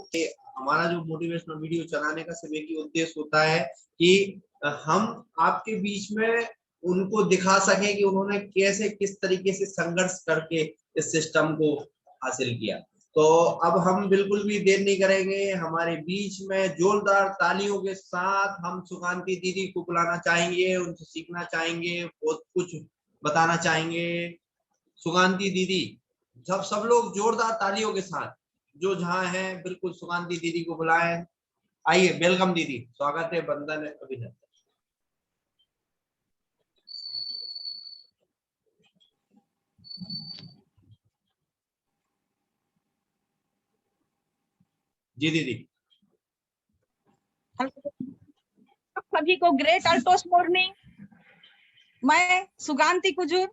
हमारा जो मोटिवेशनल वीडियो चलाने का सिर्फ एक ही उद्देश्य होता है कि हम आपके बीच में उनको दिखा सकें कि उन्होंने कैसे, किस तरीके से संघर्ष करके इस सिस्टम को हासिल किया। तो अब हम बिल्कुल भी देर नहीं करेंगे, हमारे बीच में जोरदार तालियों के साथ हम सुकांती दीदी को बुलाना चाहेंगे, उनसे सीखना चाहेंगे, बहुत कुछ बताना चाहेंगे। सुकांती दीदी, सब लोग जोरदार तालियों के साथ, जो जहां है बिल्कुल सुकांती दीदी को बुलाएं। आइए, वेलकम दीदी, स्वागत है, वंदन है, अभिनंदन। जी दीदी। सभी को ग्रेट अल्टोस मॉर्निंग। मैं सुगांती कुजूर,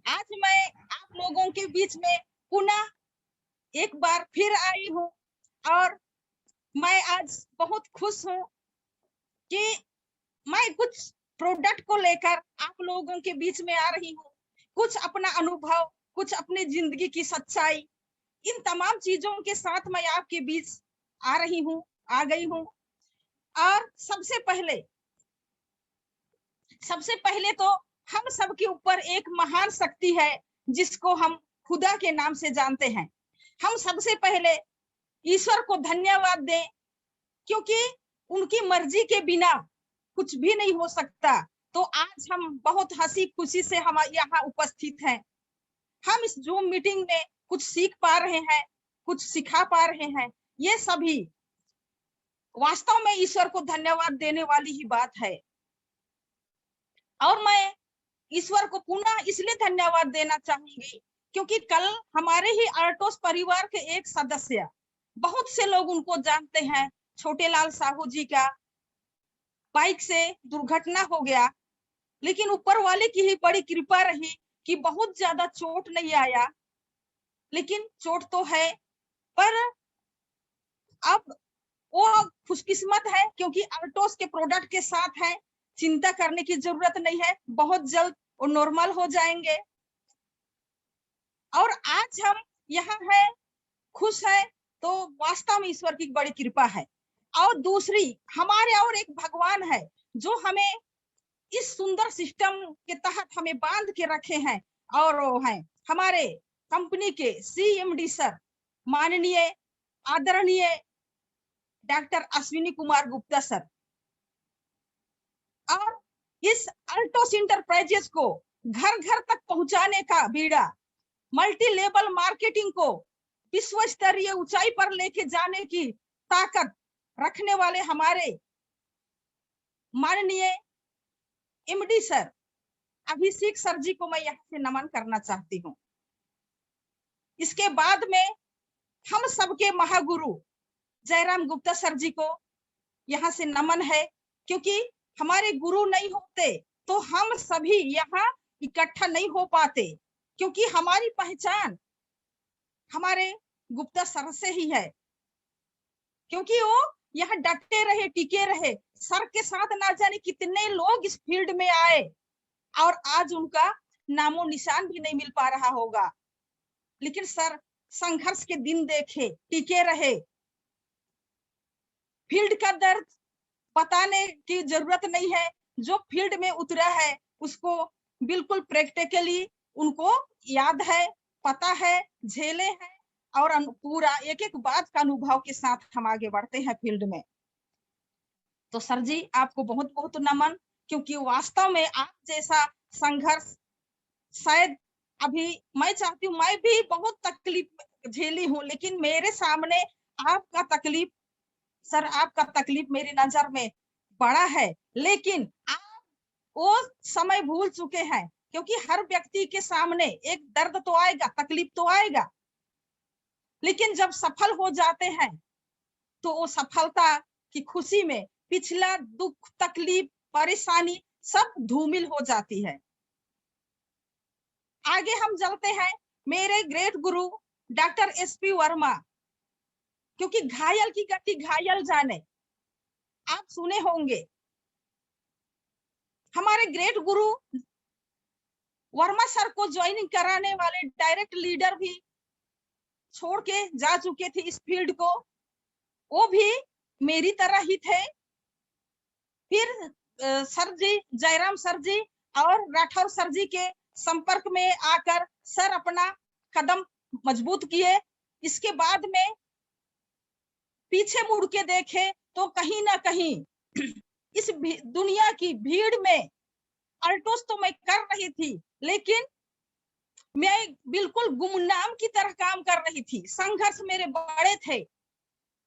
आज मैं आप लोगों के बीच में पुनः एक बार फिर आई हूँ और मैं आज बहुत खुश हूँ कि मैं कुछ प्रोडक्ट को लेकर आप लोगों के बीच में आ रही हूँ। कुछ अपना अनुभव, कुछ अपनी जिंदगी की सच्चाई, इन तमाम चीजों के साथ मैं आपके बीच आ गई हूँ। और सबसे पहले तो हम सबके ऊपर एक महान शक्ति है जिसको हम खुदा के नाम से जानते हैं। हम सबसे पहले ईश्वर को धन्यवाद दें, क्योंकि उनकी मर्जी के बिना कुछ भी नहीं हो सकता। तो आज हम बहुत हंसी खुशी से हम यहाँ उपस्थित हैं। हम इस जूम मीटिंग में कुछ सीख पा रहे हैं, कुछ सिखा पा रहे हैं। ये सभी वास्तव में ईश्वर को धन्यवाद देने वाली ही बात है। और मैं ईश्वर को पुनः इसलिए धन्यवाद देना चाहूंगी क्योंकि कल हमारे ही आर्टोस परिवार के एक सदस्य, बहुत से लोग उनको जानते हैं, छोटेलाल साहू जी का बाइक से दुर्घटना हो गया, लेकिन ऊपर वाले की ही बड़ी कृपा रही कि बहुत ज्यादा चोट नहीं आया। लेकिन चोट तो है, पर अब वो खुशकिस्मत है क्योंकि आर्टोस के प्रोडक्ट के साथ है, चिंता करने की जरूरत नहीं है, बहुत जल्द वो नॉर्मल हो जाएंगे। और आज हम यहाँ है, खुश है, तो वास्तव में ईश्वर की बड़ी कृपा है। और दूसरी, हमारे और एक भगवान है जो हमें इस सुंदर सिस्टम के तहत हमें बांध के रखे हैं, और वो है हमारे कंपनी के CMD सर, माननीय आदरणीय डॉक्टर अश्विनी कुमार गुप्ता सर। और इस अल्टोस इंटरप्राइजेस को घर घर तक पहुंचाने का बीड़ा, मल्टी लेवल मार्केटिंग को विश्व स्तरीय ऊंचाई पर लेके जाने की ताकत रखने वाले हमारे माननीय MD सर अभिषेक सर जी को मैं यहाँ से नमन करना चाहती हूँ। इसके बाद में हम सबके महागुरु जयराम गुप्ता सर जी को यहाँ से नमन है, क्योंकि हमारे गुरु नहीं होते तो हम सभी यहाँ इकट्ठा नहीं हो पाते, क्योंकि हमारी पहचान हमारे गुप्ता सर से ही है। क्योंकि वो यहाँ डटे रहे, टिके रहे, सर के साथ ना जाने कितने लोग इस फील्ड में आए और आज उनका नामो निशान भी नहीं मिल पा रहा होगा, लेकिन सर संघर्ष के दिन देखे, टिके रहे। फील्ड का दर्द बताने की जरूरत नहीं है, जो फील्ड में उतरा है उसको बिल्कुल प्रैक्टिकली उनको याद है, पता है, झेले हैं और पूरा एक एक बात का अनुभव के साथ हम आगे बढ़ते हैं फील्ड में। तो सर जी आपको बहुत बहुत नमन, क्योंकि वास्तव में आप जैसा संघर्ष शायद अभी मैं चाहती हूँ, मैं भी बहुत तकलीफ झेली हूँ, लेकिन मेरे सामने आपका तकलीफ, सर आपका तकलीफ मेरी नजर में बड़ा है, लेकिन आप वो समय भूल चुके हैं, क्योंकि हर व्यक्ति के सामने एक दर्द तो आएगा, तकलीफ तो आएगा, लेकिन जब सफल हो जाते हैं तो वो सफलता की खुशी में पिछला दुख, तकलीफ, परेशानी सब धूमिल हो जाती है। आगे हम चलते हैं, मेरे ग्रेट गुरु डॉक्टर एसपी वर्मा, क्योंकि घायल की गति घायल जाने, आप सुने होंगे। हमारे ग्रेट गुरु वर्मा सर को ज्वाइनिंग कराने वाले डायरेक्ट लीडर भी छोड़ के जा चुके थे इस फील्ड को, वो भी मेरी तरह ही थे। फिर सर जी, जयराम सर जी और राठौर सर जी के संपर्क में आकर सर अपना कदम मजबूत किए। इसके बाद में पीछे मुड़ के देखे तो कहीं ना कहीं इस दुनिया की भीड़ में अल्टोस तो मैं कर रही थी, लेकिन मैं बिल्कुल गुमनाम की तरह काम कर रही थी। संघर्ष मेरे बड़े थे,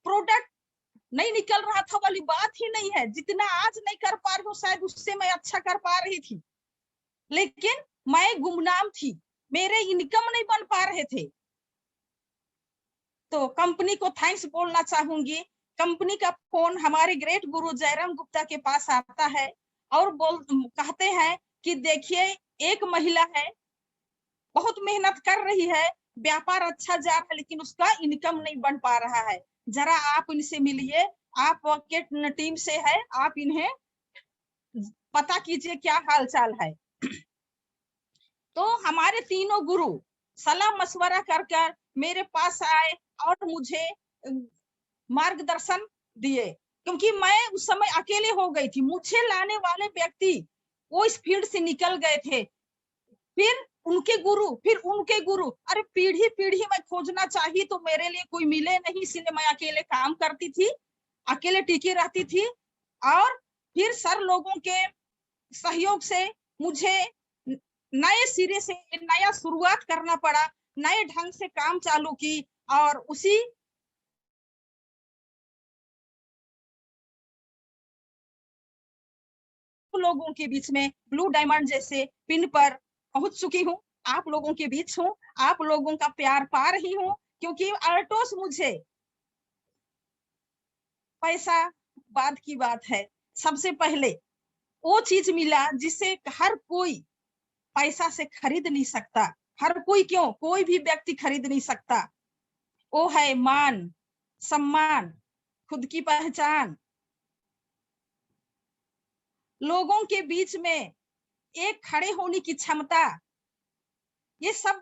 प्रोडक्ट नहीं निकल रहा था वाली बात ही नहीं है, जितना आज नहीं कर पा रही हूँ शायद उससे मैं अच्छा कर पा रही थी, लेकिन मैं गुमनाम थी, मेरे इनकम नहीं बन पा रहे थे। तो कंपनी को थैंक्स बोलना चाहूंगी। कंपनी का फोन हमारे ग्रेट गुरु जयराम गुप्ता के पास आता है और कहते हैं कि देखिए एक महिला है, बहुत मेहनत कर रही है, व्यापार अच्छा जा रहा है, लेकिन उसका इनकम नहीं बन पा रहा है, जरा आप इनसे मिलिए, आप के टीम से है, आप इन्हें पता कीजिए क्या हाल चाल है। तो हमारे तीनों गुरु सलाह मशवरा कर मेरे पास आए और मुझे मार्गदर्शन दिए, क्योंकि मैं उस समय अकेले हो गई थी। मुझे लाने वाले व्यक्ति वो इस फील्ड से निकल गए थे, फिर उनके गुरु, अरे पीढ़ी पीढ़ी मैं खोजना चाहिए तो मेरे लिए कोई मिले नहीं, इसलिए मैं अकेले काम करती थी, अकेले टिकी रहती थी। और फिर सर लोगों के सहयोग से मुझे नए सिरे से नया शुरुआत करना पड़ा, नए ढंग से काम चालू की और उसी लोगों के बीच में ब्लू डायमंड जैसे पिन पर पहुंच चुकी हूँ, आप लोगों के बीच हूँ, आप लोगों का प्यार पा रही हूँ, क्योंकि अल्टोस मुझे पैसा बाद की बात है, सबसे पहले वो चीज मिला जिसे हर कोई पैसा से खरीद नहीं सकता, हर कोई क्यों, कोई भी व्यक्ति खरीद नहीं सकता, वो है मान, सम्मान, खुद की पहचान, लोगों के बीच में एक खड़े होने की क्षमता। ये सब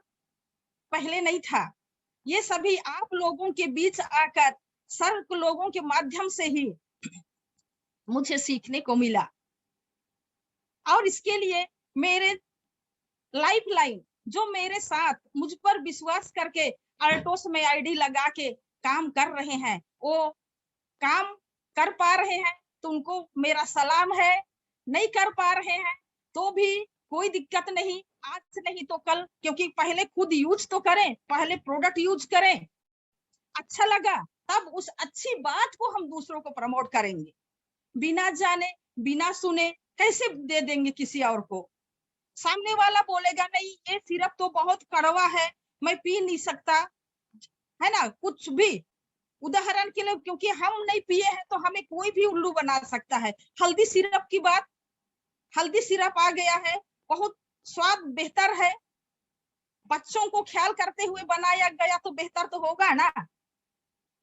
पहले नहीं था, ये सभी आप लोगों के बीच आकर सर लोगों के माध्यम से ही मुझे सीखने को मिला। और इसके लिए मेरे लाइफ लाइन जो मेरे साथ मुझ पर विश्वास करके अल्टोस में आईडी लगा के काम कर रहे हैं, वो काम कर पा रहे हैं तो उनको मेरा सलाम है, नहीं कर पा रहे हैं तो भी कोई दिक्कत नहीं, आज नहीं तो कल, क्योंकि पहले खुद यूज तो करें, पहले प्रोडक्ट यूज करें, अच्छा लगा तब उस अच्छी बात को हम दूसरों को प्रमोट करेंगे। बिना जाने बिना सुने कैसे दे देंगे किसी और को, सामने वाला बोलेगा नहीं ये सिरप तो बहुत कड़वा है, मैं पी नहीं सकता, है ना, कुछ भी उदाहरण के लिए, क्योंकि हम नहीं पिए हैं तो हमें कोई भी उल्लू बना सकता है। हल्दी सिरप की बात, हल्दी सिरप आ गया है, बहुत स्वाद बेहतर है, बच्चों को ख्याल करते हुए बनाया गया तो बेहतर तो होगा ना,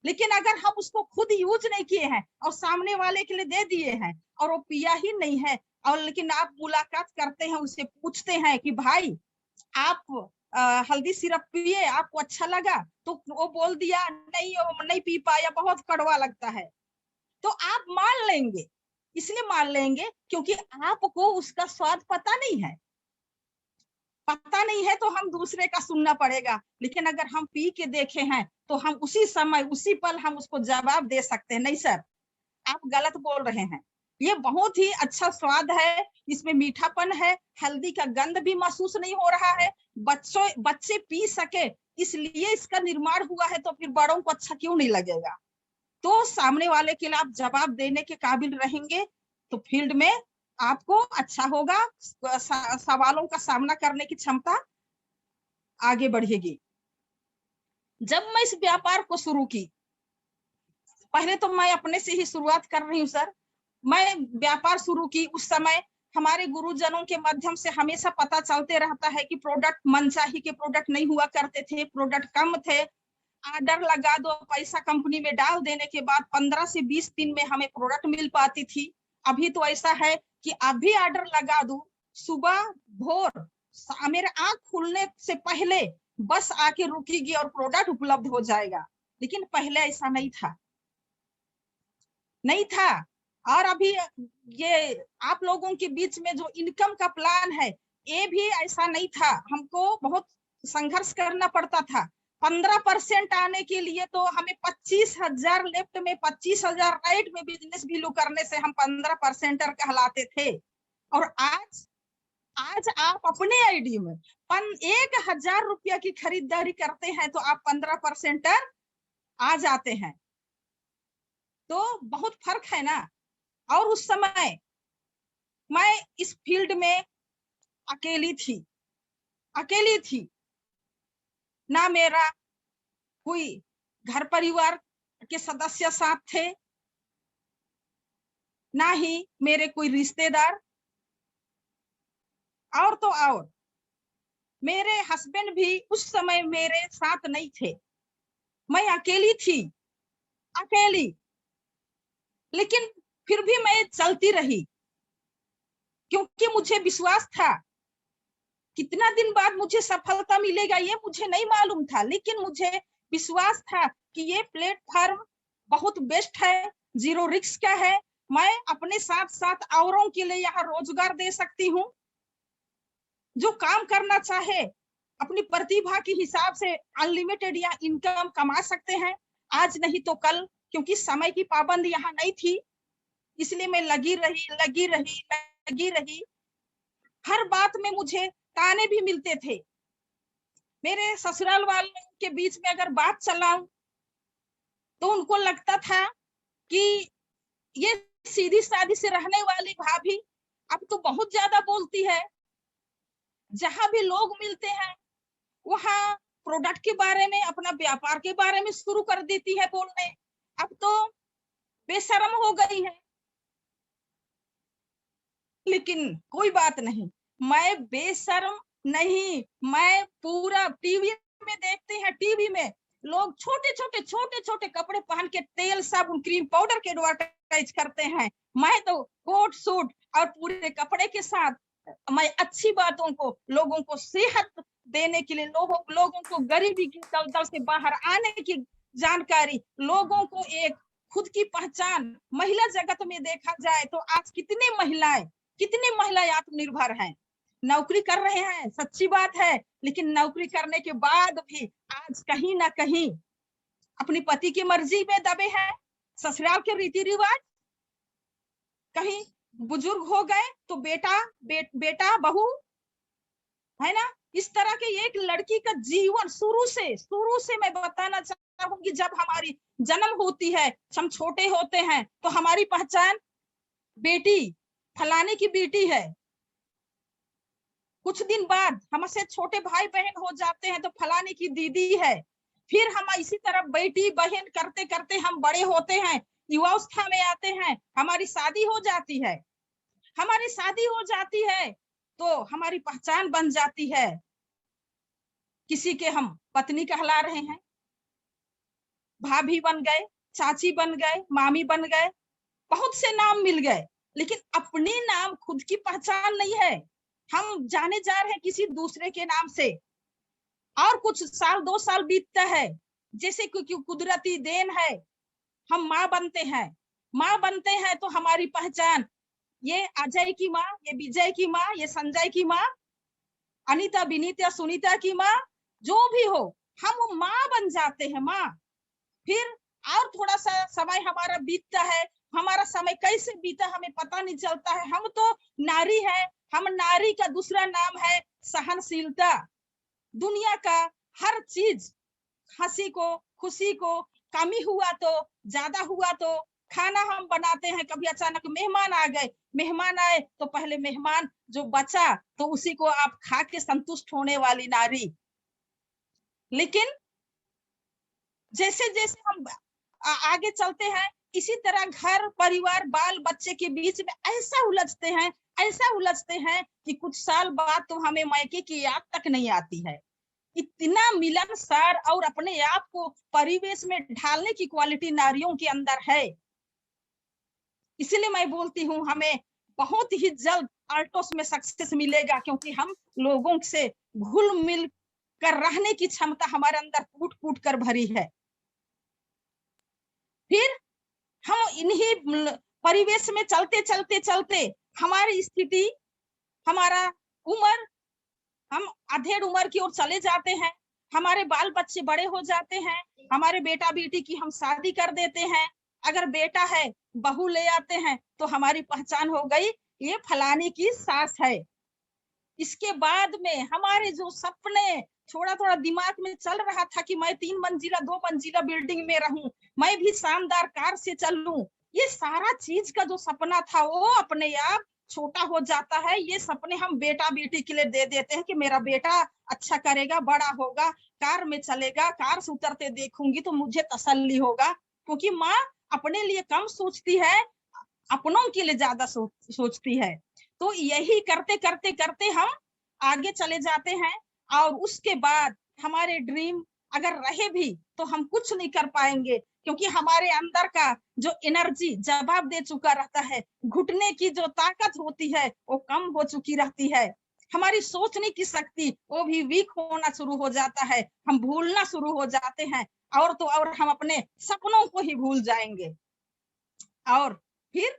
लेकिन अगर हम उसको खुद यूज नहीं किए हैं और सामने वाले के लिए दे दिए हैं और वो पिया ही नहीं है, और लेकिन आप मुलाकात करते हैं, उससे पूछते हैं कि भाई आप हल्दी सिरप पिए, आपको अच्छा लगा, तो वो बोल दिया नहीं वो नहीं पी पाया, बहुत कड़वा लगता है, तो आप मान लेंगे, इसलिए मान लेंगे क्योंकि आपको उसका स्वाद पता नहीं है, पता नहीं है तो हम दूसरे का सुनना पड़ेगा, लेकिन अगर हम पी के देखे हैं तो हम उसी समय उसी पल हम उसको जवाब दे सकते हैं, नहीं सर आप गलत बोल रहे हैं। ये बहुत ही अच्छा स्वाद है, इसमें मीठापन है, हल्दी का गंध भी महसूस नहीं हो रहा है, बच्चे पी सके इसलिए इसका निर्माण हुआ है, तो फिर बड़ों को अच्छा क्यों नहीं लगेगा। तो सामने वाले के लिए आप जवाब देने के काबिल रहेंगे तो फील्ड में आपको अच्छा होगा, सवालों का सामना करने की क्षमता आगे बढ़ेगी। जब मैं इस व्यापार को शुरू की, पहले तो मैं अपने से ही शुरुआत कर रही हूँ सर। मैं व्यापार शुरू की उस समय हमारे गुरुजनों के माध्यम से हमेशा पता चलते रहता है कि प्रोडक्ट मनचाही के प्रोडक्ट नहीं हुआ करते थे, प्रोडक्ट कम थे। ऑर्डर लगा दो, पैसा कंपनी में डाल देने के बाद 15 से 20 दिन में हमें प्रोडक्ट मिल पाती थी। अभी तो ऐसा है कि अभी ऑर्डर लगा दूं, सुबह भोर मेरे आंख खुलने से पहले बस आके रुकेगी और प्रोडक्ट उपलब्ध हो जाएगा। लेकिन पहले ऐसा नहीं था, नहीं था। और अभी ये आप लोगों के बीच में जो इनकम का प्लान है, ये भी ऐसा नहीं था, हमको बहुत संघर्ष करना पड़ता था। 15% आने के लिए तो हमें 25,000 लेफ्ट में 25,000 राइट में बिजनेस वैल्यू करने से हम 15% कहलाते थे। और आज आप अपने आईडी में 1,000 रुपया की खरीदारी करते हैं तो आप 15% आ जाते हैं, तो बहुत फर्क है ना। और उस समय मैं इस फील्ड में अकेली थी, ना मेरा कोई घर परिवार के सदस्य साथ थे, ना ही मेरे कोई रिश्तेदार, और तो और मेरे हस्बैंड भी उस समय मेरे साथ नहीं थे। मैं अकेली थी, लेकिन फिर भी मैं चलती रही, क्योंकि मुझे विश्वास था कितना दिन बाद मुझे सफलता मिलेगा ये मुझे नहीं मालूम था, लेकिन मुझे विश्वास था कि ये प्लेटफॉर्म बहुत बेस्ट है, जीरो रिस्क का है, मैं अपने साथ साथ औरों के लिए यहाँ रोजगार दे सकती हूँ। जो काम करना चाहे अपनी प्रतिभा के हिसाब से अनलिमिटेड या इनकम कमा सकते हैं, आज नहीं तो कल, क्योंकि समय की पाबंदी यहाँ नहीं थी, इसलिए मैं लगी रही। हर बात में मुझे ताने भी मिलते थे। मेरे ससुराल वालों के बीच में अगर बात चलाऊं तो उनको लगता था कि ये सीधी सादी से रहने वाली भाभी अब तो बहुत ज्यादा बोलती है। जहां भी लोग मिलते हैं वहां प्रोडक्ट के बारे में, अपना व्यापार के बारे में शुरू कर देती है बोलने, अब तो बेशर्म हो गई है। लेकिन कोई बात नहीं, मैं बेशर्म नहीं, मैं पूरा टीवी में देखते हैं, टीवी में लोग छोटे छोटे कपड़े पहन के तेल साबुन क्रीम पाउडर के एडवर्टाइज करते हैं, मैं तो कोट सूट और पूरे कपड़े के साथ मैं अच्छी बातों को, लोगों को सेहत देने के लिए, लोगों को गरीबी की दलदल से बाहर आने की जानकारी, लोगों को एक खुद की पहचान। महिला जगत में देखा जाए तो आज कितनी महिलाएं आत्मनिर्भर हैं, नौकरी कर रहे हैं, सच्ची बात है, लेकिन नौकरी करने के बाद भी आज कहीं ना कहीं अपनी पति की मर्जी में दबे हैं, ससुराल के रीति रिवाज, कहीं बुजुर्ग हो गए तो बेटा बहू, है ना, इस तरह के एक लड़की का जीवन शुरू से मैं बताना चाहूंगी, जब हमारी जन्म होती है, हम छोटे होते हैं तो हमारी पहचान बेटी फलाने की बेटी है, कुछ दिन बाद हमसे छोटे भाई बहन हो जाते हैं तो फलाने की दीदी है, फिर हम इसी तरह बेटी बहन करते करते हम बड़े होते हैं, युवावस्था में आते हैं, हमारी शादी हो जाती है तो हमारी पहचान बन जाती है, किसी के हम पत्नी कहला रहे हैं, भाभी बन गए, चाची बन गए, मामी बन गए, बहुत से नाम मिल गए, लेकिन अपने नाम खुद की पहचान नहीं है, हम जाने जा रहे हैं किसी दूसरे के नाम से। और कुछ साल 2 साल बीतता है, जैसे क्योंकि कुदरती देन है, हम माँ बनते हैं तो हमारी पहचान ये अजय की माँ, ये विजय की माँ, ये संजय की माँ, अनीता, विनीता, सुनीता की माँ, जो भी हो, हम माँ बन जाते हैं माँ। फिर और थोड़ा सा समय हमारा बीतता है, हमारा समय कैसे बीता हमें पता नहीं चलता है। हम तो नारी है, हम नारी का दूसरा नाम है सहनशीलता। दुनिया का हर चीज, हंसी को, खुशी को, कमी हुआ तो, ज्यादा हुआ तो, खाना हम बनाते हैं, कभी अचानक मेहमान आ गए, मेहमान आए तो पहले मेहमान जो बचा तो उसी को आप खा के संतुष्ट होने वाली नारी। लेकिन जैसे जैसे हम आगे चलते हैं, इसी तरह घर परिवार बाल बच्चे के बीच में ऐसा उलझते हैं कि कुछ साल बाद तो हमें मायके की याद तक नहीं आती है। इतना मिलनसार और अपने आप को परिवेश में ढालने की क्वालिटी नारियों के अंदर है। इसलिए मैं बोलती हूँ हमें बहुत ही जल्द आल्टोस में सक्सेस मिलेगा, क्योंकि हम लोगों से घुल मिल कर रहने की क्षमता हमारे अंदर कूट कूट कर भरी है। फिर हम इन्हीं परिवेश में चलते चलते चलते हमारी स्थिति, हमारा उम्र, हम अधेड़ उम्र की ओर चले जाते हैं, हमारे बाल बच्चे बड़े हो जाते हैं, हमारे बेटा बेटी की हम शादी कर देते हैं। अगर बेटा है बहू ले आते हैं तो हमारी पहचान हो गई, ये फलानी की सास है। इसके बाद में हमारे जो सपने थोड़ा थोड़ा दिमाग में चल रहा था कि मैं 3 मंजिला 2 मंजिला बिल्डिंग में रहूं, मैं भी शानदार कार से चलूं, ये सारा चीज का जो सपना था वो अपने आप छोटा हो जाता है। ये सपने हम बेटा बेटी के लिए दे देते हैं कि मेरा बेटा अच्छा करेगा, बड़ा होगा, कार में चलेगा, कार से उतरते देखूंगी तो मुझे तसल्ली होगा। क्योंकि माँ अपने लिए कम सोचती है, अपनों के लिए ज्यादा सोचती है। तो यही करते करते करते हम आगे चले जाते हैं, और उसके बाद हमारे ड्रीम अगर रहे भी तो हम कुछ नहीं कर पाएंगे, क्योंकि हमारे अंदर का जो एनर्जी जवाब दे चुका रहता है, घुटने की जो ताकत होती है वो कम हो चुकी रहती है, हमारी सोचने की शक्ति वो भी वीक होना शुरू हो जाता है, हम भूलना शुरू हो जाते हैं, और तो और हम अपने सपनों को ही भूल जाएंगे, और फिर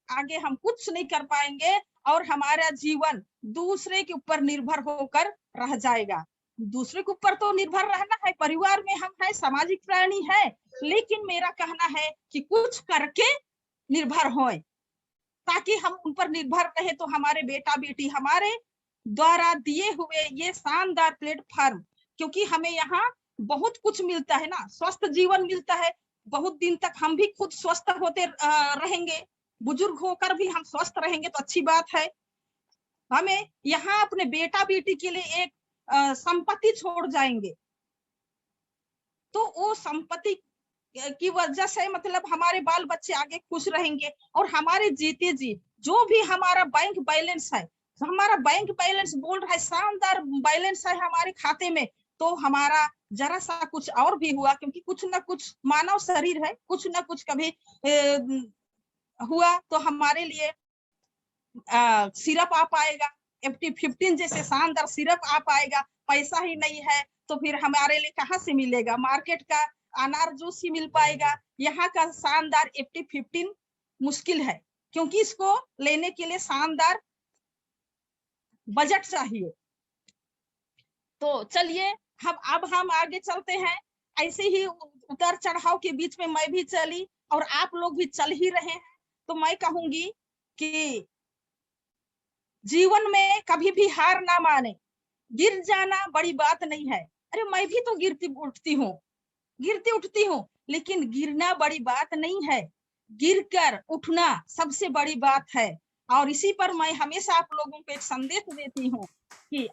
आगे हम कुछ नहीं कर पाएंगे, और हमारा जीवन दूसरे के ऊपर निर्भर होकर रह जाएगा। दूसरे के ऊपर तो निर्भर रहना है, परिवार में हम है, सामाजिक प्राणी है, लेकिन मेरा कहना है कि कुछ करके निर्भर होए, ताकि हम उन पर निर्भर रहे तो हमारे बेटा बेटी हमारे द्वारा दिए हुए ये शानदार प्लेटफॉर्म, क्योंकि हमें यहाँ बहुत कुछ मिलता है ना, स्वस्थ जीवन मिलता है, बहुत दिन तक हम भी खुद स्वस्थ होते रहेंगे, बुजुर्ग होकर भी हम स्वस्थ रहेंगे तो अच्छी बात है। हमें यहाँ अपने बेटा बेटी के लिए एक संपत्ति छोड़ जाएंगे, तो वो संपत्ति की वजह से मतलब हमारे बाल बच्चे आगे खुश रहेंगे, और हमारे जीते जी जो भी हमारा बैंक बैलेंस है, हमारा बैंक बैलेंस बोल रहा है शानदार बैलेंस है हमारे खाते में, तो हमारा जरा सा कुछ और भी हुआ, क्योंकि कुछ ना कुछ मानव शरीर है, कुछ ना कुछ कभी हुआ तो हमारे लिए सिरप आ पाएगा, FT15 जैसे शानदार सिरप आ पाएगा। पैसा ही नहीं है तो फिर हमारे लिए कहाँ से मिलेगा, मार्केट का अनार जूस ही मिल पाएगा, यहाँ का शानदार FT15 मुश्किल है, क्योंकि इसको लेने के लिए शानदार बजट चाहिए। तो चलिए अब हम आगे चलते हैं, ऐसे ही उतार चढ़ाव के बीच में मैं भी चली और आप लोग भी चल ही रहे हैं, तो मैं कहूंगी कि जीवन में कभी भी हार ना माने, गिर जाना बड़ी बात नहीं है, अरे मैं भी तो गिरती उठती हूँ, लेकिन गिरना बड़ी बात नहीं है, गिरकर उठना सबसे बड़ी बात है। और इसी पर मैं हमेशा आप लोगों को एक संदेश देती हूँ कि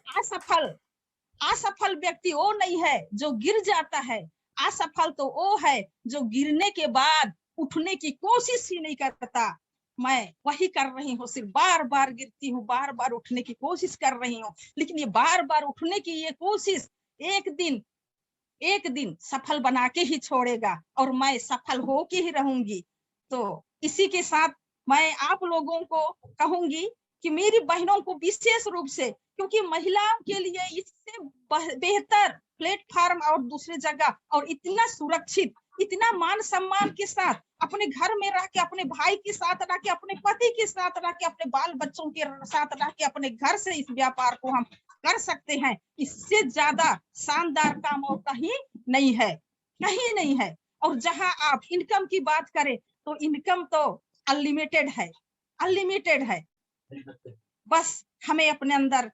असफल व्यक्ति वो नहीं है जो गिर जाता है, असफल तो वो है जो गिरने के बाद उठने की कोशिश ही नहीं करता। मैं वही कर रही हूँ, सिर्फ बार बार गिरती हूँ, बार बार उठने की कोशिश कर रही हूँ, लेकिन ये बार बार उठने की ये कोशिश एक दिन सफल बना के ही छोड़ेगा, और मैं सफल होके ही रहूंगी। तो इसी के साथ मैं आप लोगों को कहूंगी कि मेरी बहनों को विशेष रूप से, क्योंकि महिलाओं के लिए इससे बेहतर प्लेटफार्म और दूसरे जगह, और इतना सुरक्षित, इतना मान सम्मान के साथ अपने घर में रह के, अपने भाई के साथ रह के, अपने पति के साथ रह के, अपने बाल बच्चों के साथ रह के अपने घर से इस व्यापार को हम कर सकते हैं। इससे ज्यादा शानदार काम और कहीं नहीं है, कहीं नहीं है। और जहां आप इनकम की बात करें तो इनकम तो अनलिमिटेड है, अनलिमिटेड है। बस हमें अपने अंदर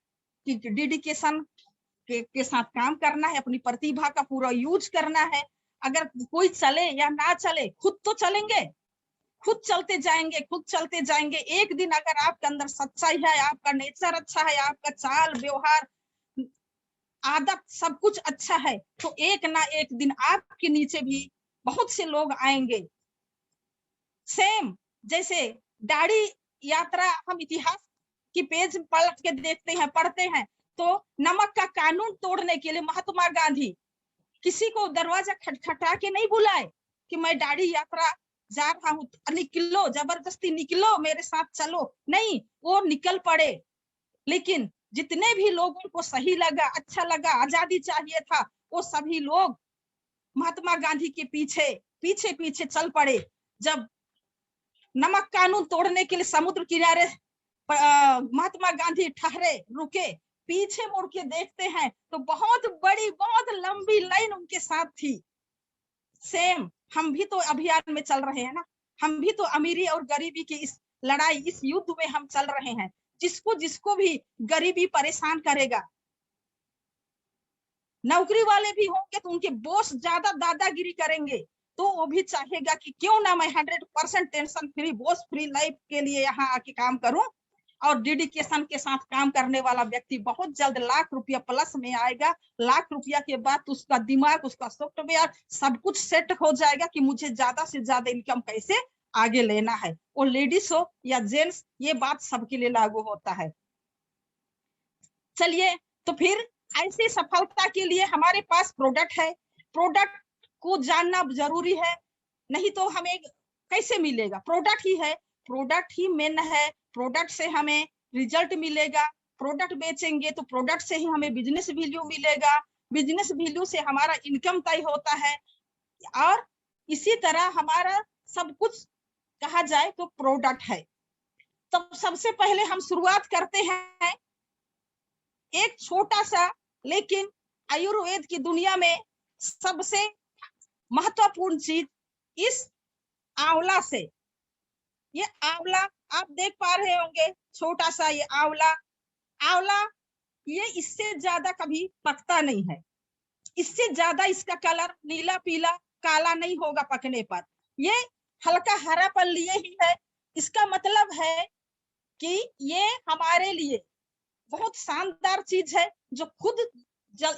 की डेडिकेशन के साथ काम करना है, अपनी प्रतिभा का पूरा यूज करना है। अगर कोई चले या ना चले, खुद तो चलेंगे, खुद चलते जाएंगे, खुद चलते जाएंगे। एक दिन अगर आपके अंदर सच्चाई है, आपका नेचर अच्छा है, आपका चाल व्यवहार आदत सब कुछ अच्छा है, तो एक ना एक दिन आपके नीचे भी बहुत से लोग आएंगे। सेम जैसे दाढ़ी यात्रा, हम इतिहास की पेज पलट के देखते हैं, पढ़ते हैं, तो नमक का कानून तोड़ने के लिए महात्मा गांधी किसी को दरवाजा खटखटा के नहीं बुलाए कि मैं दाढ़ी यात्रा जा रहा हूँ, निकलो, जबरदस्ती निकलो, मेरे साथ चलो, नहीं, वो निकल पड़े। लेकिन जितने भी लोगों को सही लगा, अच्छा लगा, आजादी चाहिए था, वो सभी लोग महात्मा गांधी के पीछे पीछे पीछे चल पड़े। जब नमक कानून तोड़ने के लिए समुद्र किनारे महात्मा गांधी ठहरे, रुके, पीछे मुड़ के देखते हैं तो बहुत बड़ी, बहुत लंबी लाइन उनके साथ थी। सेम हम भी तो अभियान में चल रहे हैं ना, हम भी तो अमीरी और गरीबी की इस लड़ाई, इस युद्ध में हम चल रहे हैं। जिसको जिसको भी गरीबी परेशान करेगा, नौकरी वाले भी होंगे तो उनके बॉस ज्यादा दादागिरी करेंगे, तो वो भी चाहेगा कि क्यों ना मैं 100% tension free, boss free life के लिए यहाँ आके काम करूं। और डेडिकेशन के साथ काम करने वाला व्यक्ति बहुत जल्द ₹1,00,000 प्लस में आएगा। ₹1,00,000 के बाद उसका दिमाग, उसका सॉफ्टवेयर सब कुछ सेट हो जाएगा कि मुझे ज्यादा से ज्यादा इनकम कैसे आगे लेना है। वो लेडीज हो या जेंट्स, ये बात सबके लिए लागू होता है। चलिए, तो फिर ऐसी सफलता के लिए हमारे पास प्रोडक्ट है, प्रोडक्ट को जानना जरूरी है, नहीं तो हमें कैसे मिलेगा? प्रोडक्ट ही है, प्रोडक्ट ही मेन है, प्रोडक्ट से हमें रिजल्ट मिलेगा। प्रोडक्ट बेचेंगे तो प्रोडक्ट से ही हमें बिजनेस वैल्यू मिलेगा, बिजनेस वैल्यू से हमारा इनकम तय होता है, और इसी तरह हमारा सब कुछ कहा जाए तो प्रोडक्ट है। तो सबसे पहले हम शुरुआत करते हैं एक छोटा सा, लेकिन आयुर्वेद की दुनिया में सबसे महत्वपूर्ण चीज इस आंवला से। ये आंवला आप देख पा रहे होंगे, छोटा सा ये आंवला, आंवला ये इससे ज्यादा कभी पकता नहीं है, इससे ज्यादा इसका कलर नीला पीला काला नहीं होगा पकने पर, ये हल्का हरापन लिए ही है। इसका मतलब है कि ये हमारे लिए बहुत शानदार चीज है, जो खुद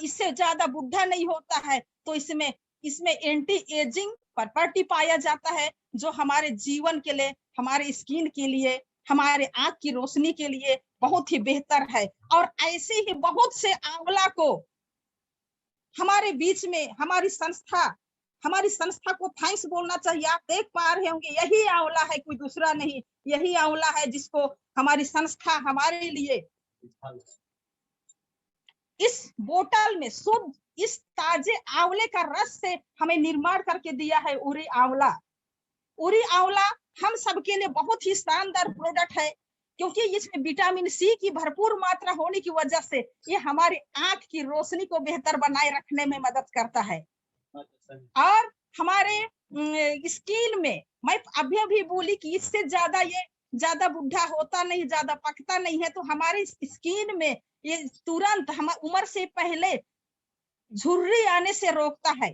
इससे ज्यादा बुढ़ा नहीं होता है, तो इसमें एंटी एजिंग प्रॉपर्टी पाया जाता है, जो हमारे जीवन के लिए, हमारे स्किन के लिए, हमारे आंख की रोशनी के लिए बहुत ही बेहतर है। और ऐसे ही बहुत से आंवला को हमारे बीच में हमारी संस्था को थैंक्स बोलना चाहिए। आप देख पा रहे होंगे, यही आंवला है, कोई दूसरा नहीं, यही आंवला है जिसको हमारी संस्था हमारे लिए इस बोतल में शुद्ध इस ताजे आंवले का रस से हमें निर्माण करके दिया है। उरी आंवला, उरी आंवला हम सबके लिए बहुत ही शानदार प्रोडक्ट है, क्योंकि इसमें विटामिन सी की भरपूर मात्रा होने की वजह से ये हमारी आंख की रोशनी को बेहतर बनाए रखने में मदद करता है। और हमारे स्किन में, मैं अभी बोली कि इससे ज्यादा ये ज्यादा बुढ़ा होता नहीं, ज्यादा पकता नहीं है, तो हमारी स्किन में ये तुरंत हम उम्र से पहले झुर्री आने से रोकता है।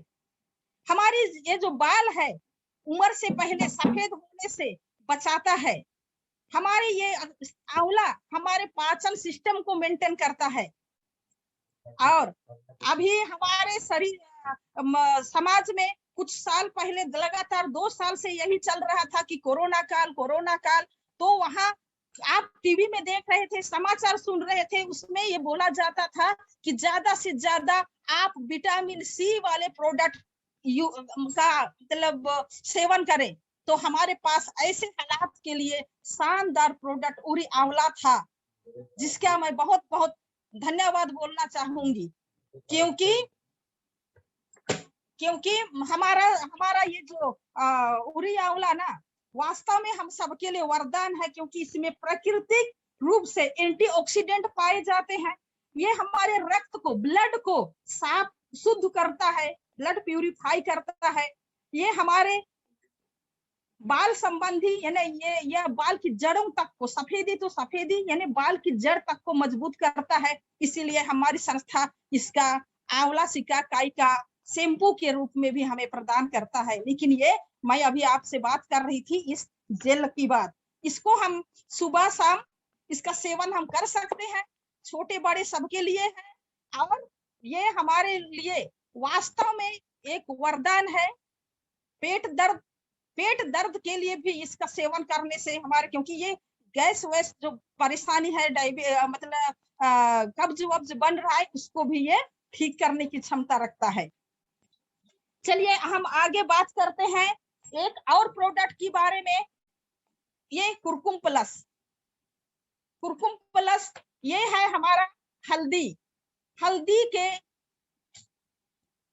हमारी ये जो बाल है उम्र से पहले सफेद होने से बचाता है। हमारे ये आंवला हमारे पाचन सिस्टम को मेंटेन करता है। और अभी हमारे शरीर समाज में कुछ साल पहले लगातार 2 साल से यही चल रहा था कि कोरोना काल, तो वहां आप टीवी में देख रहे थे, समाचार सुन रहे थे, उसमें ये बोला जाता था कि ज्यादा से ज्यादा आप विटामिन सी वाले प्रोडक्ट का मतलब सेवन करें। तो हमारे पास ऐसे हालात के लिए शानदार प्रोडक्ट उरी आंवला था, जिसका मैं बहुत बहुत धन्यवाद बोलना चाहूंगी, क्योंकि क्योंकि हमारा हमारा ये जो उरी आंवला ना वास्तव में हम सबके लिए वरदान है, क्योंकि इसमें प्राकृतिक रूप से एंटीऑक्सीडेंट पाए जाते हैं। ये हमारे रक्त को, ब्लड को साफ शुद्ध करता है, ब्लड प्यूरिफाई करता है। ये हमारे बाल संबंधी यानी ये बाल की जड़ों तक को, सफेदी तो सफेदी यानी बाल की जड़ तक को मजबूत करता है। इसीलिए हमारी संस्था इसका आंवला सिकाकाई का शैम्पू के रूप में भी हमें प्रदान करता है। लेकिन ये मैं अभी आपसे बात कर रही थी इस जेल की बात। इसको हम सुबह शाम इसका सेवन हम कर सकते हैं, छोटे बड़े सबके लिए है। और ये हमारे लिए वास्तव में एक वरदान है। पेट दर्द के लिए भी इसका सेवन करने से हमारे, क्योंकि ये गैस वैस जो परेशानी है, मतलब कब्ज वब्ज बन रहा है, उसको भी ये ठीक करने की क्षमता रखता है। चलिए हम आगे बात करते हैं एक और प्रोडक्ट के बारे में। ये कुरकुम प्लस। कुरकुम प्लस ये है हमारा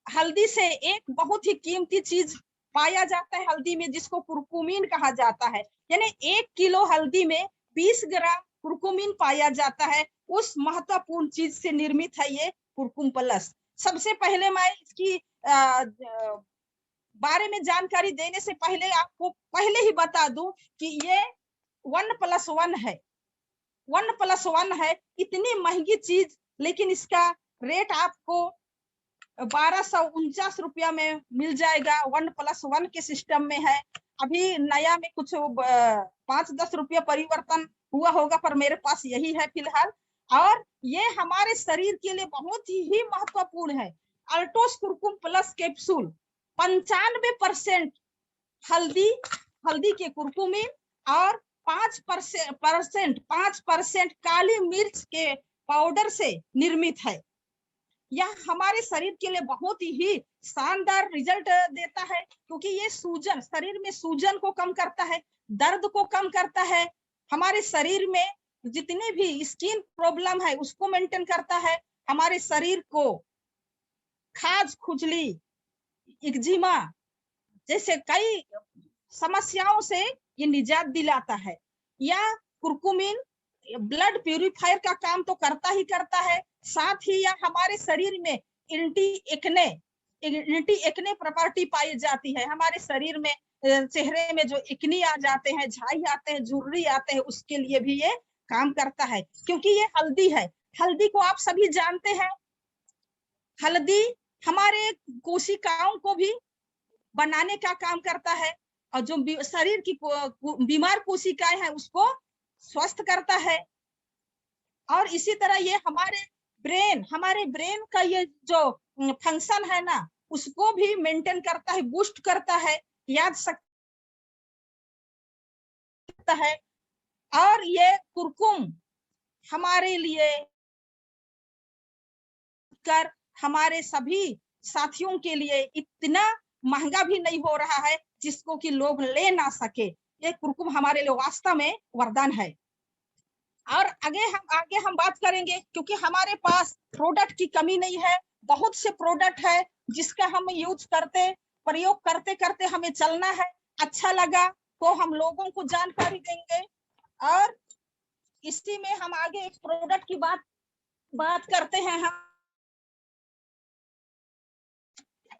हल्दी से एक बहुत ही कीमती चीज पाया जाता है हल्दी में, जिसको कुरकुमीन कहा जाता है। यानी 1 किलो हल्दी में 20 ग्राम कुरकुमीन पाया जाता है। उस महत्वपूर्ण चीज से निर्मित है ये कुरकुम प्लस। सबसे पहले मैं इसकी बारे में जानकारी देने से पहले आपको पहले ही बता दूं कि ये 1+1 है। 1+1 है, इतनी महंगी चीज, लेकिन इसका रेट आपको 1249 रुपया में मिल जाएगा। 1+1 के सिस्टम में है। अभी नया में कुछ 5-10 रुपया परिवर्तन हुआ होगा, पर मेरे पास यही है फिलहाल। और ये हमारे शरीर के लिए बहुत ही महत्वपूर्ण है। अल्टोस कुरकुम प्लस कैप्सूल 95% हल्दी के कुरकुमीन और 5% काली मिर्च के पाउडर से निर्मित है। यह हमारे शरीर के लिए बहुत ही शानदार रिजल्ट देता है, क्योंकि ये सूजन, शरीर में सूजन को कम करता है, दर्द को कम करता है, हमारे शरीर में जितनी भी स्किन प्रॉब्लम है उसको मेंटेन करता है, हमारे शरीर को खाज, खुजली, एक्जिमा जैसे कई समस्याओं से ये निजात दिलाता है। या कुरकुमीन ब्लड प्यूरिफायर का काम तो करता ही करता है, साथ ही यह हमारे शरीर में एंटी एक्ने प्रॉपर्टी पाई जाती है। हमारे शरीर में चेहरे में जो एक्ने आ जाते हैं, झाई आते हैं, झुर्री आते हैं, उसके लिए भी ये काम करता है, क्योंकि ये हल्दी है। हल्दी को आप सभी जानते हैं, हल्दी हमारे कोशिकाओं को भी बनाने का काम करता है, और जो शरीर की बीमार कोशिकाएं हैं उसको स्वस्थ करता है। और इसी तरह ये हमारे ब्रेन का ये जो फंक्शन है ना, उसको भी मेंटेन करता है, बूस्ट करता है, याद सकता है। और ये कुरकुम हमारे लिए कर हमारे सभी साथियों के लिए इतना महंगा भी नहीं हो रहा है जिसको कि लोग ले ना सके। ये कुरकुम हमारे लिए वास्तव में वरदान है। और आगे हम बात करेंगे, क्योंकि हमारे पास प्रोडक्ट की कमी नहीं है। बहुत से प्रोडक्ट है जिसका हम यूज प्रयोग करते करते हमें चलना है। अच्छा लगा तो हम लोगों को जानकारी देंगे। और इसी में हम आगे एक प्रोडक्ट की बात करते हैं। हम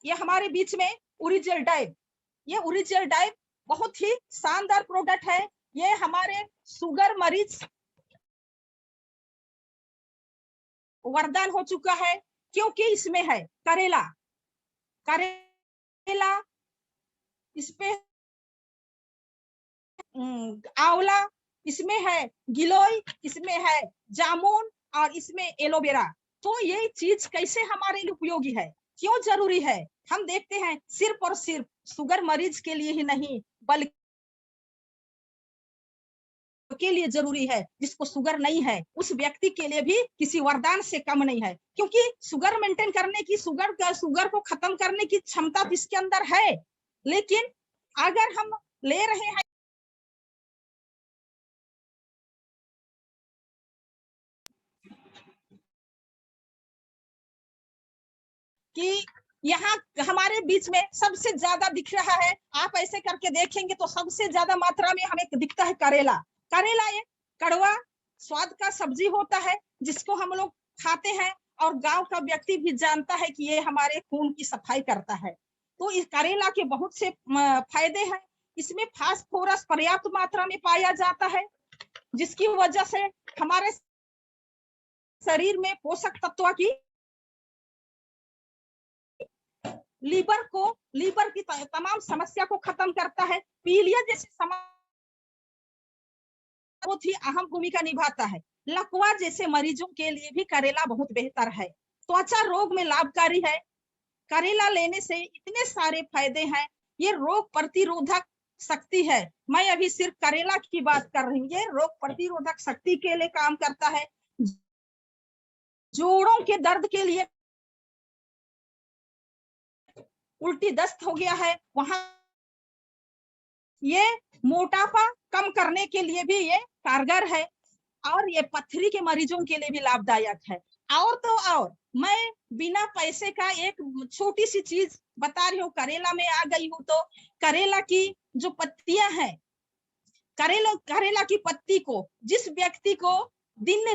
ये हमारे बीच में ओरिजिनल डाइव, ये ओरिजिनल डाइव बहुत ही शानदार प्रोडक्ट है। ये हमारे शुगर मरीज वरदान हो चुका है, क्योंकि इसमें है करेला, इसमें आंवला, इसमें है गिलोय, इसमें है जामुन और इसमें एलोवेरा। तो ये चीज कैसे हमारे लिए उपयोगी है, क्यों जरूरी है, हम देखते हैं सिर्फ और सिर्फ शुगर मरीज के लिए ही नहीं, बल्कि के लिए जरूरी है। जिसको शुगर नहीं है उस व्यक्ति के लिए भी किसी वरदान से कम नहीं है, क्योंकि शुगर मेंटेन करने की, शुगर को खत्म करने की क्षमता इसके अंदर है। लेकिन अगर हम ले रहे हैं कि यहाँ हमारे बीच में सबसे ज्यादा दिख रहा है, आप ऐसे करके देखेंगे तो सबसे ज्यादा मात्रा में हमें दिखता है करेला। करेला ये कड़वा स्वाद का सब्जी होता है जिसको हम लोग खाते हैं और गांव का व्यक्ति भी जानता है कि ये हमारे खून की सफाई करता है। तो इस करेला के बहुत से फायदे हैं। इसमें फास्फोरस पर्याप्त मात्रा में पाया जाता है, जिसकी वजह से हमारे शरीर में पोषक तत्व की लीवर की तमाम समस्या को खत्म करता है। पीलिया जैसी समस्या बहुत ही अहम भूमिका निभाता है। लकवा जैसे मरीजों के लिए भी करेला बहुत बेहतर है। त्वचा रोग में लाभकारी है। करेला लेने से इतने सारे फायदे हैं। ये रोग प्रतिरोधक शक्ति है। मैं अभी सिर्फ करेला की बात कर रही हूँ। ये रोग प्रतिरोधक शक्ति के लिए काम करता है। जोड़ों के दर्द के लिए, उल्टी दस्त हो गया है वहां, ये मोटापा कम करने के लिए भी ये कारगर है और ये पथरी के मरीजों के लिए भी लाभदायक है। और तो और मैं बिना पैसे का एक छोटी सी चीज बता रही हूँ। करेला में आ गई हूँ तो करेला की जो पत्तियां हैं, करेला की पत्ती को जिस व्यक्ति को दिन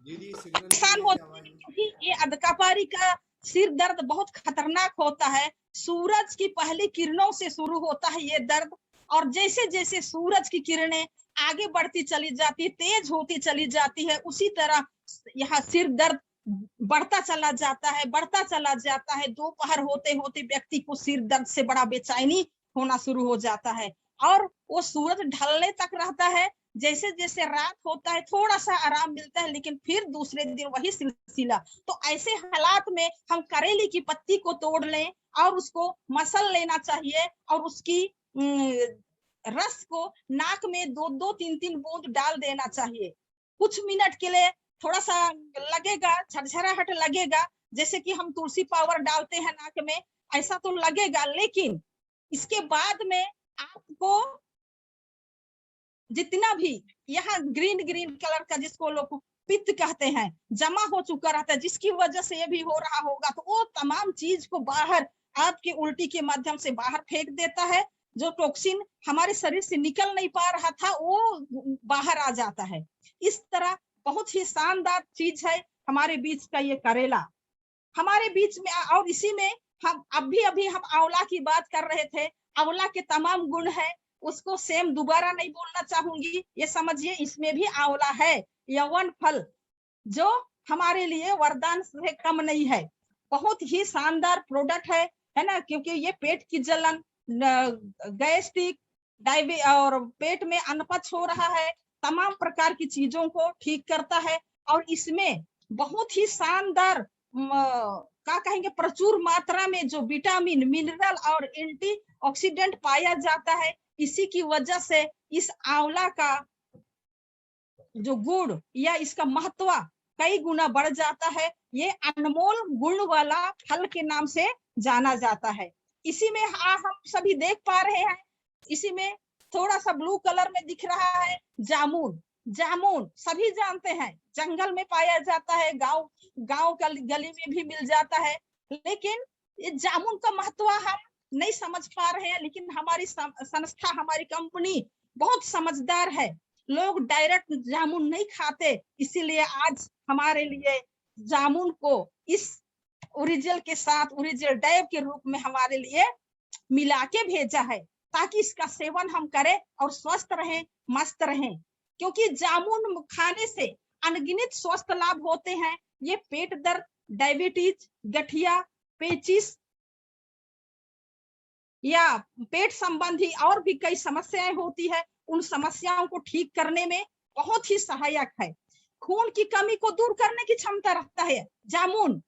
परेशान होते हैं, क्योंकि ये अधकापारी का सिर दर्द बहुत खतरनाक होता है। सूरज की पहली किरणों से शुरू होता है ये दर्द, और जैसे जैसे सूरज की किरणें आगे बढ़ती चली जाती है, तेज होती चली जाती है, उसी तरह यहाँ सिर दर्द बढ़ता चला जाता है। दोपहर होते होते व्यक्ति को सिर दर्द से बड़ा बेचैनी होना शुरू हो जाता है और वो सूरज ढलने तक रहता है। जैसे जैसे रात होता है थोड़ा सा आराम मिलता है, लेकिन फिर दूसरे दिन वही सिलसिला। तो ऐसे हालात में हम करेले की पत्ती को तोड़ लें और उसको मसल लेना चाहिए और उसकी रस को नाक में 2-2, 3-3 बूंद डाल देना चाहिए। कुछ मिनट के लिए थोड़ा सा लगेगा, झरझराहट लगेगा, जैसे कि हम तुलसी पाउडर डालते हैं नाक में, ऐसा तो लगेगा, लेकिन इसके बाद में आपको जितना भी यहाँ ग्रीन कलर का, जिसको लोग पित्त कहते हैं, जमा हो चुका रहता है, जिसकी वजह से ये भी हो रहा होगा, तो वो तमाम चीज को बाहर आपकी उल्टी के माध्यम से बाहर फेंक देता है। जो टॉक्सिन हमारे शरीर से निकल नहीं पा रहा था वो बाहर आ जाता है। इस तरह बहुत ही शानदार चीज है हमारे बीच का ये करेला हमारे बीच में। और इसी में हम अभी हम आंवला की बात कर रहे थे। आंवला के तमाम गुण है, उसको सेम दोबारा नहीं बोलना चाहूंगी। ये समझिए इसमें भी आंवला है, यौवन फल, जो हमारे लिए वरदान से कम नहीं है। बहुत ही शानदार प्रोडक्ट है ना, क्योंकि ये पेट की जलन, गैस्ट्रिक, और पेट में अनपच हो रहा है, तमाम प्रकार की चीजों को ठीक करता है। और इसमें बहुत ही शानदार क्या कहेंगे, प्रचुर मात्रा में जो विटामिन, मिनरल और एंटीऑक्सीडेंट पाया जाता है। इसी की वजह से इस आंवला का जो गुण या इसका महत्व कई गुना बढ़ जाता है। ये अनमोल गुण वाला फल के नाम से जाना जाता है। इसी में हम सभी देख पा रहे हैं, इसी में थोड़ा सा ब्लू कलर में दिख रहा है जामुन सभी जानते हैं, जंगल में पाया जाता है, गांव गली में भी मिल जाता है। लेकिन ये जामुन का महत्व हम नहीं समझ पा रहे हैं, लेकिन हमारी संस्था, हमारी कंपनी बहुत समझदार है। लोग डायरेक्ट जामुन नहीं खाते, इसीलिए आज हमारे लिए जामुन को इस ओरिजिनल के साथ, ओरिजिनल डाइव के रूप में हमारे लिए मिला के भेजा है, ताकि इसका सेवन हम करें और स्वस्थ रहें, मस्त रहें। क्योंकि जामुन खाने से अनगिनत स्वस्थ लाभ होते हैं। ये पेट दर्द, डायबिटीज, गठिया, पेचिस या पेट संबंधी और भी कई समस्याएं होती है, उन समस्याओं को ठीक करने में बहुत ही सहायक है। खून की कमी को दूर करने की क्षमता रखता है जामुन।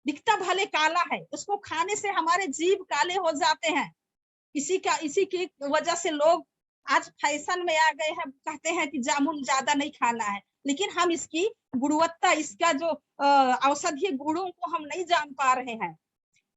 दिखता भले काला है, उसको खाने से हमारे जीभ काले हो जाते हैं। इसी की वजह से लोग आज फैशन में आ गए हैं, कहते हैं कि जामुन ज्यादा नहीं खाना है, लेकिन हम इसकी गुणवत्ता, इसका जो औषधीय गुणों को हम नहीं जान पा रहे हैं।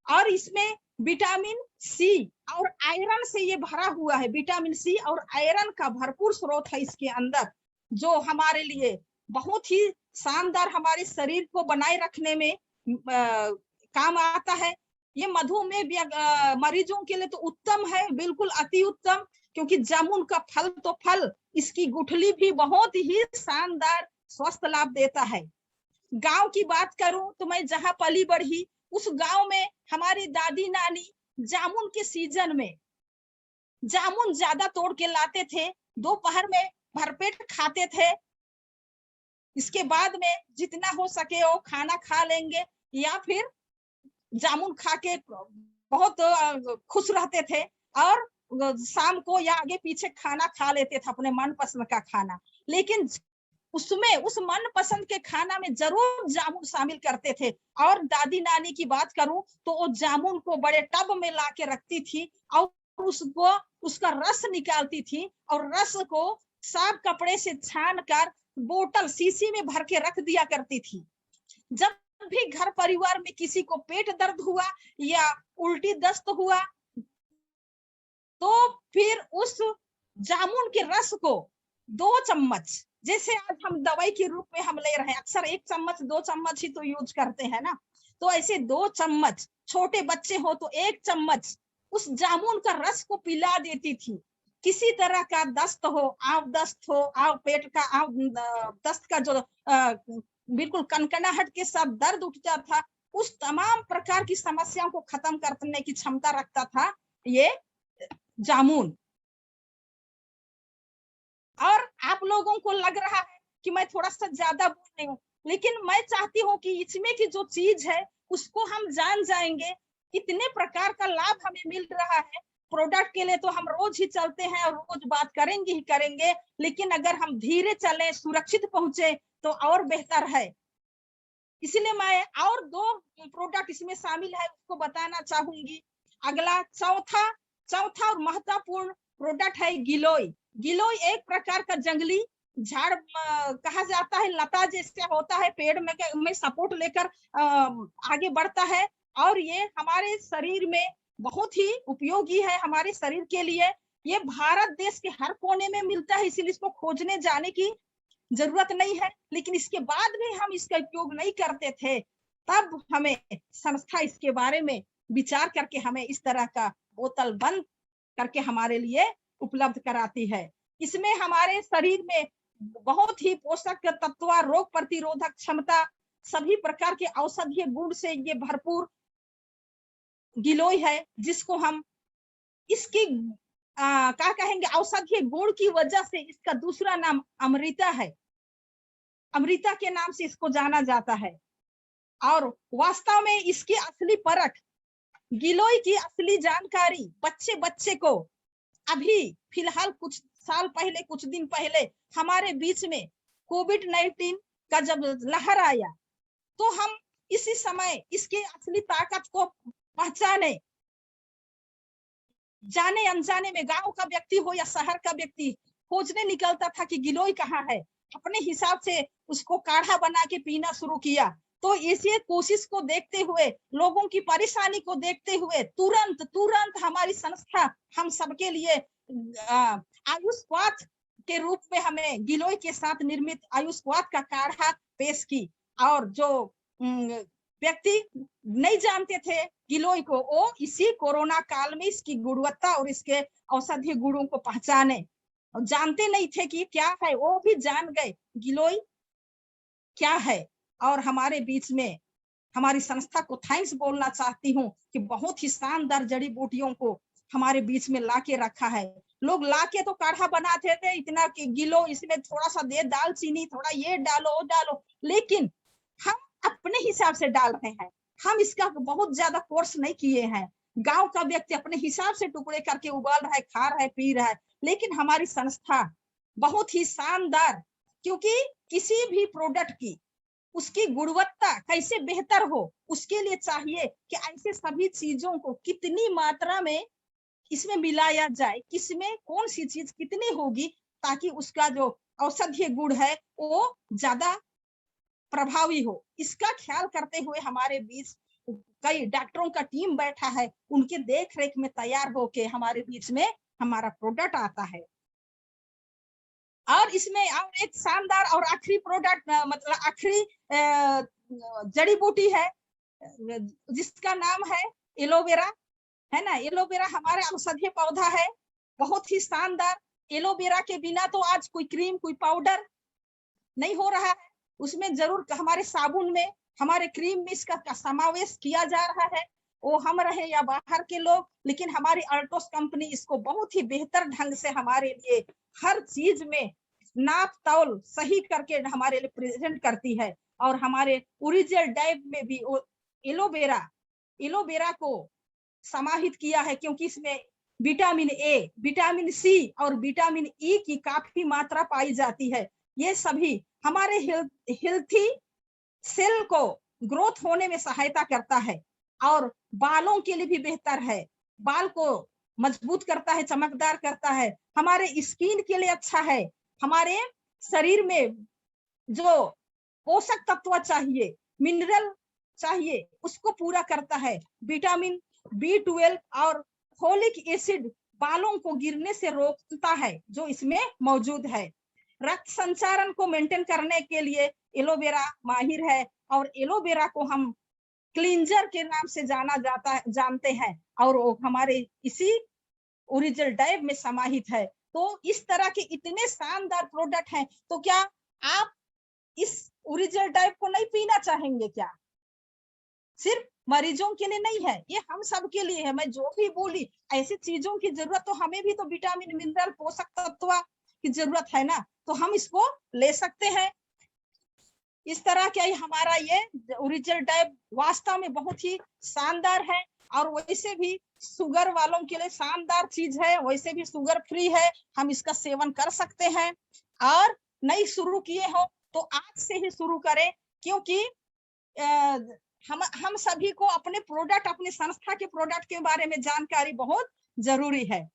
और इसमें विटामिन सी और आयरन से ये भरा हुआ है। विटामिन सी और आयरन का भरपूर स्रोत है इसके अंदर, जो हमारे लिए बहुत ही शानदार हमारे शरीर को बनाए रखने में काम आता है। ये मधुमेह मरीजों के लिए तो उत्तम है, बिल्कुल अति उत्तम, क्योंकि जामुन का फल तो फल, इसकी गुठली भी बहुत ही शानदार स्वास्थ्य लाभ देता है। गांव की बात करूं तो मैं जहां पली बढ़ी उस गांव में हमारी दादी नानी जामुन के सीजन में जामुन ज्यादा तोड़ के लाते थे, दोपहर में भरपेट खाते थे। इसके बाद में जितना हो सके वो खाना खा लेंगे या फिर जामुन खा के बहुत खुश रहते थे और शाम को या आगे पीछे खाना खा लेते थे, अपने मनपसंद का खाना। लेकिन उसमें उस मनपसंद के खाना में जरूर जामुन शामिल करते थे। और दादी नानी की बात करूं तो वो जामुन को बड़े टब में ला के रखती थी और उसको उसका रस निकालती थी और रस को साफ कपड़े से छान कर बोतल शीशी में भर के रख दिया करती थी। जब भी घर परिवार में किसी को पेट दर्द हुआ या उल्टी दस्त हुआ तो फिर उस जामुन के रस को 2 चम्मच, जैसे आज हम दवाई के रूप में हम ले रहे हैं, अक्सर 1 चम्मच 2 चम्मच ही तो यूज करते हैं ना, तो ऐसे 2 चम्मच, छोटे बच्चे हो तो 1 चम्मच उस जामुन का रस को पिला देती थी। किसी तरह का दस्त हो, आव दस्त हो, आव पेट का आव दस्त का जो बिल्कुल कनकनाहट के साथ दर्द उठता था, उस तमाम प्रकार की समस्याओं को खत्म करने की क्षमता रखता था ये जामुन। और आप लोगों को लग रहा है कि मैं थोड़ा सा ज्यादा बोल रही हूँ, लेकिन मैं चाहती हूँ कि इसमें की जो चीज है उसको हम जान जाएंगे। इतने प्रकार का लाभ हमें मिल रहा है प्रोडक्ट के लिए, तो हम रोज ही चलते हैं और रोज बात करेंगे ही करेंगे, लेकिन अगर हम धीरे चलें, सुरक्षित पहुंचे तो और बेहतर है। इसलिए मैं और 2 प्रोडक्ट इसमें शामिल है उसको बताना चाहूंगी। अगला चौथा और महत्वपूर्ण प्रोडक्ट है गिलोय। गिलोय एक प्रकार का जंगली झाड़ कहा जाता है, लता जैसे होता है, पेड़ में सपोर्ट लेकर आगे बढ़ता है और ये हमारे शरीर में बहुत ही उपयोगी है हमारे शरीर के लिए। ये भारत देश के हर कोने में मिलता है, इसलिए इसको खोजने जाने की जरूरत नहीं है। लेकिन इसके बाद भी हम इसका उपयोग नहीं करते थे, तब हमें संस्था इसके बारे में विचार करके हमें इस तरह का बोतल बंद करके हमारे लिए उपलब्ध कराती है। इसमें हमारे शरीर में बहुत ही पोषक तत्व, रोग प्रतिरोधक क्षमता, सभी प्रकार के औषधीय गुण से ये भरपूर गिलोय है, जिसको हम इसकी क्या कहेंगे, औषधीय गुण की वजह से इसका दूसरा नाम अमृता है। अमृता के नाम से इसको जाना जाता है। और वास्तव में इसकी असली परख, गिलोय की असली जानकारी बच्चे को अभी फिलहाल कुछ साल पहले, कुछ दिन पहले हमारे बीच में कोविड-19 का जब लहर आया तो हम इसी समय इसके असली ताकत को पहचाने। जाने अनजाने में गांव का व्यक्ति हो या शहर का व्यक्ति खोजने निकलता था कि गिलोय कहाँ है, अपने हिसाब से उसको काढ़ा बना के पीना शुरू किया। तो इसी कोशिश को देखते हुए, लोगों की परेशानी को देखते हुए तुरंत हमारी संस्था हम सबके लिए आयुष क्वाथ के रूप में हमें गिलोय के साथ निर्मित आयुष क्वाथ का काढ़ा पेश की। और जो व्यक्ति नहीं जानते थे गिलोय को, वो इसी कोरोना काल में इसकी गुणवत्ता और इसके औषधीय गुणों को पहचाने, और जानते नहीं थे कि क्या है, वो भी जान गए गिलोय क्या है। और हमारे बीच में हमारी संस्था को थैंक्स बोलना चाहती हूँ कि बहुत ही शानदार जड़ी बूटियों को हमारे बीच में लाके रखा है। लोग लाके तो काढ़ा बनाते थे इतना कि गिलो इसमें थोड़ा सा दे, दालचीनी थोड़ा ये डालो वो डालो, लेकिन हम अपने हिसाब से डाल रहे हैं। हम इसका बहुत ज्यादा कोर्स नहीं किए हैं। गांव का व्यक्ति अपने हिसाब से टुकड़े करके उबाल रहा है, खा रहा है, पी रहा है। लेकिन हमारी संस्था बहुत ही शानदार, क्योंकि किसी भी प्रोडक्ट की उसकी गुणवत्ता कैसे बेहतर हो, उसके लिए चाहिए कि ऐसे सभी चीजों को कितनी मात्रा में इसमें मिलाया जाए, किसमें कौन सी चीज कितनी होगी, ताकि उसका जो औषधीय गुण है वो ज्यादा प्रभावी हो। इसका ख्याल करते हुए हमारे बीच कई डॉक्टरों का टीम बैठा है, उनके देख रेख में तैयार होके हमारे बीच में हमारा प्रोडक्ट आता है। और इसमें और एक शानदार और आखिरी प्रोडक्ट मतलब आखिरी जड़ी बूटी है जिसका नाम है एलोवेरा, है ना। एलोवेरा हमारे औषधीय पौधा है, बहुत ही शानदार। एलोवेरा के बिना तो आज कोई क्रीम कोई पाउडर नहीं हो रहा है, उसमें जरूर हमारे साबुन में हमारे क्रीम में इसका समावेश किया जा रहा है, वो हम रहे या बाहर के लोग, लेकिन हमारी अल्टोस कंपनी इसको बहुत ही बेहतर ढंग से हमारे लिए हर चीज में नाप तौल सही करके हमारे लिए प्रेजेंट करती है। और हमारे ओरिजिनल डाइव में भी एलोवेरा को समाहित किया है, क्योंकि इसमें विटामिन ए, विटामिन सी और विटामिन ई की काफी मात्रा पाई जाती है। ये सभी हमारे हेल्थी सेल को ग्रोथ होने में सहायता करता है और बालों के लिए भी बेहतर है, बाल को मजबूत करता है, चमकदार करता है, हमारे स्किन के लिए अच्छा है, हमारे शरीर में जो पोषक तत्व चाहिए, मिनरल चाहिए, उसको पूरा करता है। विटामिन B12 और फोलिक एसिड बालों को गिरने से रोकता है, जो इसमें मौजूद है। रक्त संचारण को मेंटेन करने के लिए एलोवेरा माहिर है, और एलोवेरा को हम क्लींजर के नाम से जानते हैं, और वो हमारे इसी ओरिजिनल डाइव में समाहित है। तो इस तरह के इतने शानदार प्रोडक्ट हैं, तो क्या आप इस ओरिजिनल डाइव को नहीं पीना चाहेंगे? क्या सिर्फ मरीजों के लिए नहीं है, ये हम सब के लिए है। मैं जो भी बोली ऐसी चीजों की जरूरत, तो हमें भी तो विटामिन मिनरल पोषक तत्व की जरूरत है ना, तो हम इसको ले सकते हैं। इस तरह के हमारा ये ओरिजिनल डाइव वास्तव में बहुत ही शानदार है, और वैसे भी शुगर वालों के लिए शानदार चीज है, वैसे भी शुगर फ्री है, हम इसका सेवन कर सकते हैं। और नहीं शुरू किए हो तो आज से ही शुरू करें, क्योंकि हम सभी को अपने प्रोडक्ट, अपनी संस्था के प्रोडक्ट के बारे में जानकारी बहुत जरूरी है।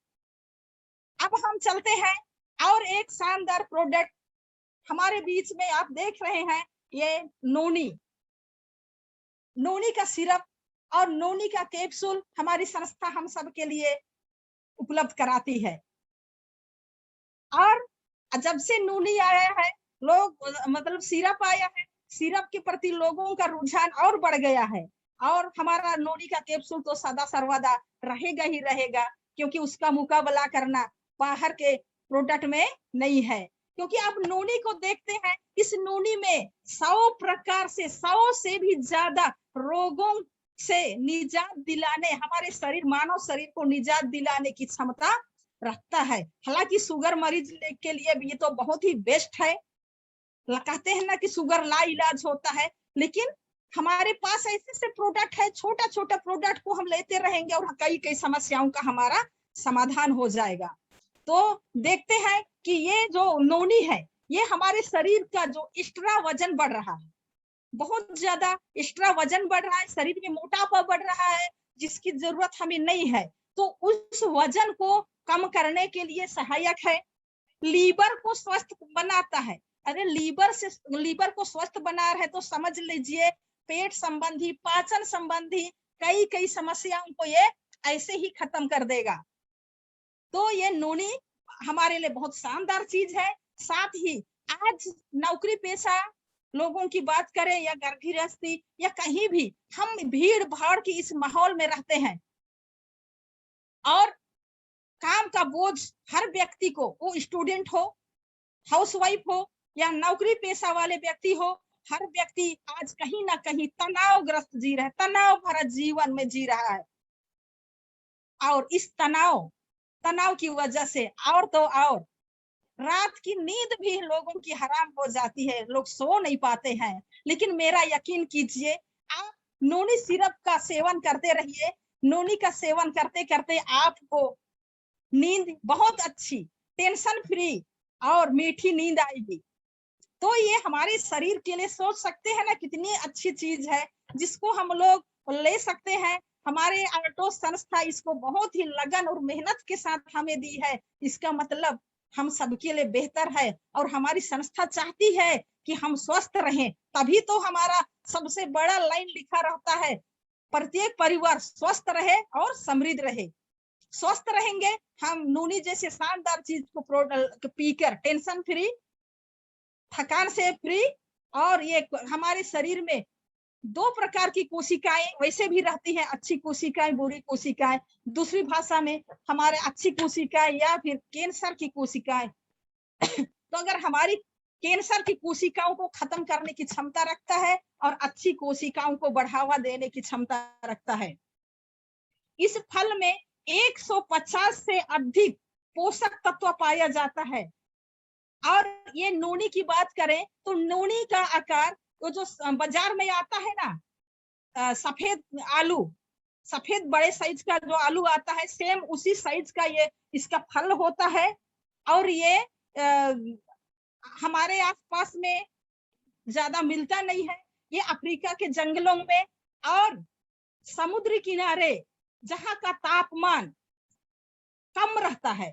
अब हम चलते हैं और एक शानदार प्रोडक्ट हमारे बीच में आप देख रहे हैं, ये नोनी का सिरप और नोनी का कैप्सूल हमारी संस्था हम सब के लिए उपलब्ध कराती है। और जब से नोनी आया है, लोग मतलब सिरप आया है, सिरप के प्रति लोगों का रुझान और बढ़ गया है, और हमारा नोनी का कैप्सूल तो सदा सर्वदा रहेगा ही रहेगा, क्योंकि उसका मुकाबला करना बाहर के प्रोडक्ट में नहीं है। क्योंकि आप नोनी को देखते हैं, इस नोनी में 100 से भी ज्यादा रोगों से निजात दिलाने, हमारे शरीर, मानव शरीर को निजात दिलाने की क्षमता रखता है। हालांकि शुगर मरीज के लिए भी ये तो बहुत ही बेस्ट है, कहते हैं ना कि शुगर ला इलाज होता है, लेकिन हमारे पास ऐसे से प्रोडक्ट है, छोटा छोटा प्रोडक्ट को हम लेते रहेंगे और कई समस्याओं का हमारा समाधान हो जाएगा। तो देखते हैं कि ये जो नोनी है, ये हमारे शरीर का जो एक्स्ट्रा वजन बढ़ रहा है, बहुत ज्यादा एक्स्ट्रा वजन बढ़ रहा है, शरीर में मोटापा बढ़ रहा है, जिसकी जरूरत हमें नहीं है, तो उस वजन को कम करने के लिए सहायक है। लीवर को स्वस्थ बनाता है। अरे लीवर को स्वस्थ बना रहे तो समझ लीजिए पेट संबंधी, पाचन संबंधी कई समस्याओं को ये ऐसे ही खत्म कर देगा। तो ये नोनी हमारे लिए बहुत शानदार चीज है। साथ ही आज नौकरी पेशा लोगों की बात करें या घर गृहस्थी या कहीं भी, हम भीड़ भाड़ की इस माहौल में रहते हैं, और काम का बोझ हर व्यक्ति को, वो स्टूडेंट हो, हाउसवाइफ हो या नौकरी पेशा वाले व्यक्ति हो, हर व्यक्ति आज कहीं ना कहीं तनावग्रस्त जी रहा है, तनाव भरा जीवन में जी रहा है। और इस तनाव की वजह से और तो और रात की नींद भी लोगों की हराम हो जाती है, लोग सो नहीं पाते हैं। लेकिन मेरा यकीन कीजिए, आप नोनी सिरप का सेवन करते रहिए, नोनी का सेवन करते करते आपको नींद बहुत अच्छी, टेंशन फ्री और मीठी नींद आएगी। तो ये हमारे शरीर के लिए सोच सकते हैं ना कितनी अच्छी चीज है, जिसको हम लोग ले सकते हैं। हमारे अल्टोस संस्था इसको बहुत ही लगन और मेहनत के साथ हमें दी है। इसका मतलब हम सबके लिए बेहतर है, और हमारी संस्था चाहती है कि हम स्वस्थ रहें, तभी तो हमारा सबसे बड़ा लाइन लिखा रहता है, प्रत्येक परिवार स्वस्थ रहे और समृद्ध रहे। स्वस्थ रहेंगे हम नूनी जैसे शानदार चीज को पीकर टेंशन फ्री, थकान से फ्री, और ये हमारे शरीर में 2 प्रकार की कोशिकाएं वैसे भी रहती हैं, अच्छी कोशिकाएं, बुरी कोशिकाएं। दूसरी भाषा में हमारे अच्छी कोशिकाएं या फिर कैंसर की कोशिकाएं। तो अगर हमारी कैंसर की कोशिकाओं को खत्म करने की क्षमता रखता है और अच्छी कोशिकाओं को बढ़ावा देने की क्षमता रखता है। इस फल में 150 से अधिक पोषक तत्व पाया जाता है। और ये नूनी की बात करें तो नूनी का आकार वो जो बाजार में आता है ना, सफेद आलू, सफेद बड़े साइज का जो आलू आता है, सेम उसी साइज का ये इसका फल होता है। और ये हमारे आसपास में ज्यादा मिलता नहीं है। ये अफ्रीका के जंगलों में और समुद्री किनारे जहाँ का तापमान कम रहता है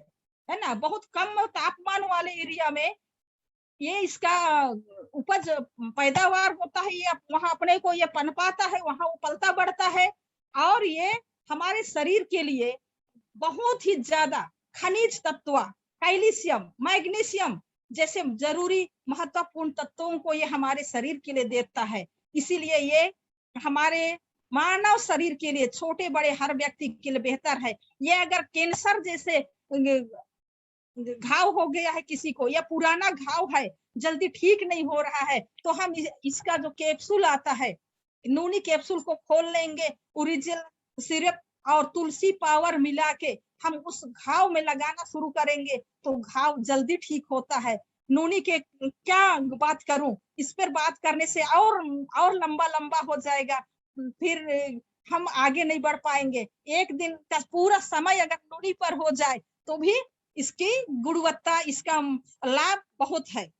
ना, बहुत कम तापमान वाले एरिया में ये इसका उपज पैदावार होता है। ये वहां अपने को ये पनपाता है, वहां वो पलता बढ़ता है। और ये हमारे शरीर के लिए बहुत ही ज्यादा खनिज तत्व, कैल्शियम, मैग्नीशियम जैसे जरूरी महत्वपूर्ण तत्वों को ये हमारे शरीर के लिए देता है। इसीलिए ये हमारे मानव शरीर के लिए, छोटे बड़े हर व्यक्ति के लिए बेहतर है। ये अगर कैंसर जैसे घाव हो गया है किसी को, या पुराना घाव है, जल्दी ठीक नहीं हो रहा है, तो हम इसका जो कैप्सूल आता है, नूनी कैप्सूल को खोल लेंगे, ओरिजिनल सिरप और तुलसी पावर मिला के हम उस घाव में लगाना शुरू करेंगे तो घाव जल्दी ठीक होता है। नूनी के क्या बात करूं, इस पर बात करने से और लंबा लंबा हो जाएगा, फिर हम आगे नहीं बढ़ पाएंगे। एक दिन का पूरा समय अगर नूनी पर हो जाए तो भी इसकी गुणवत्ता, इसका लाभ बहुत है,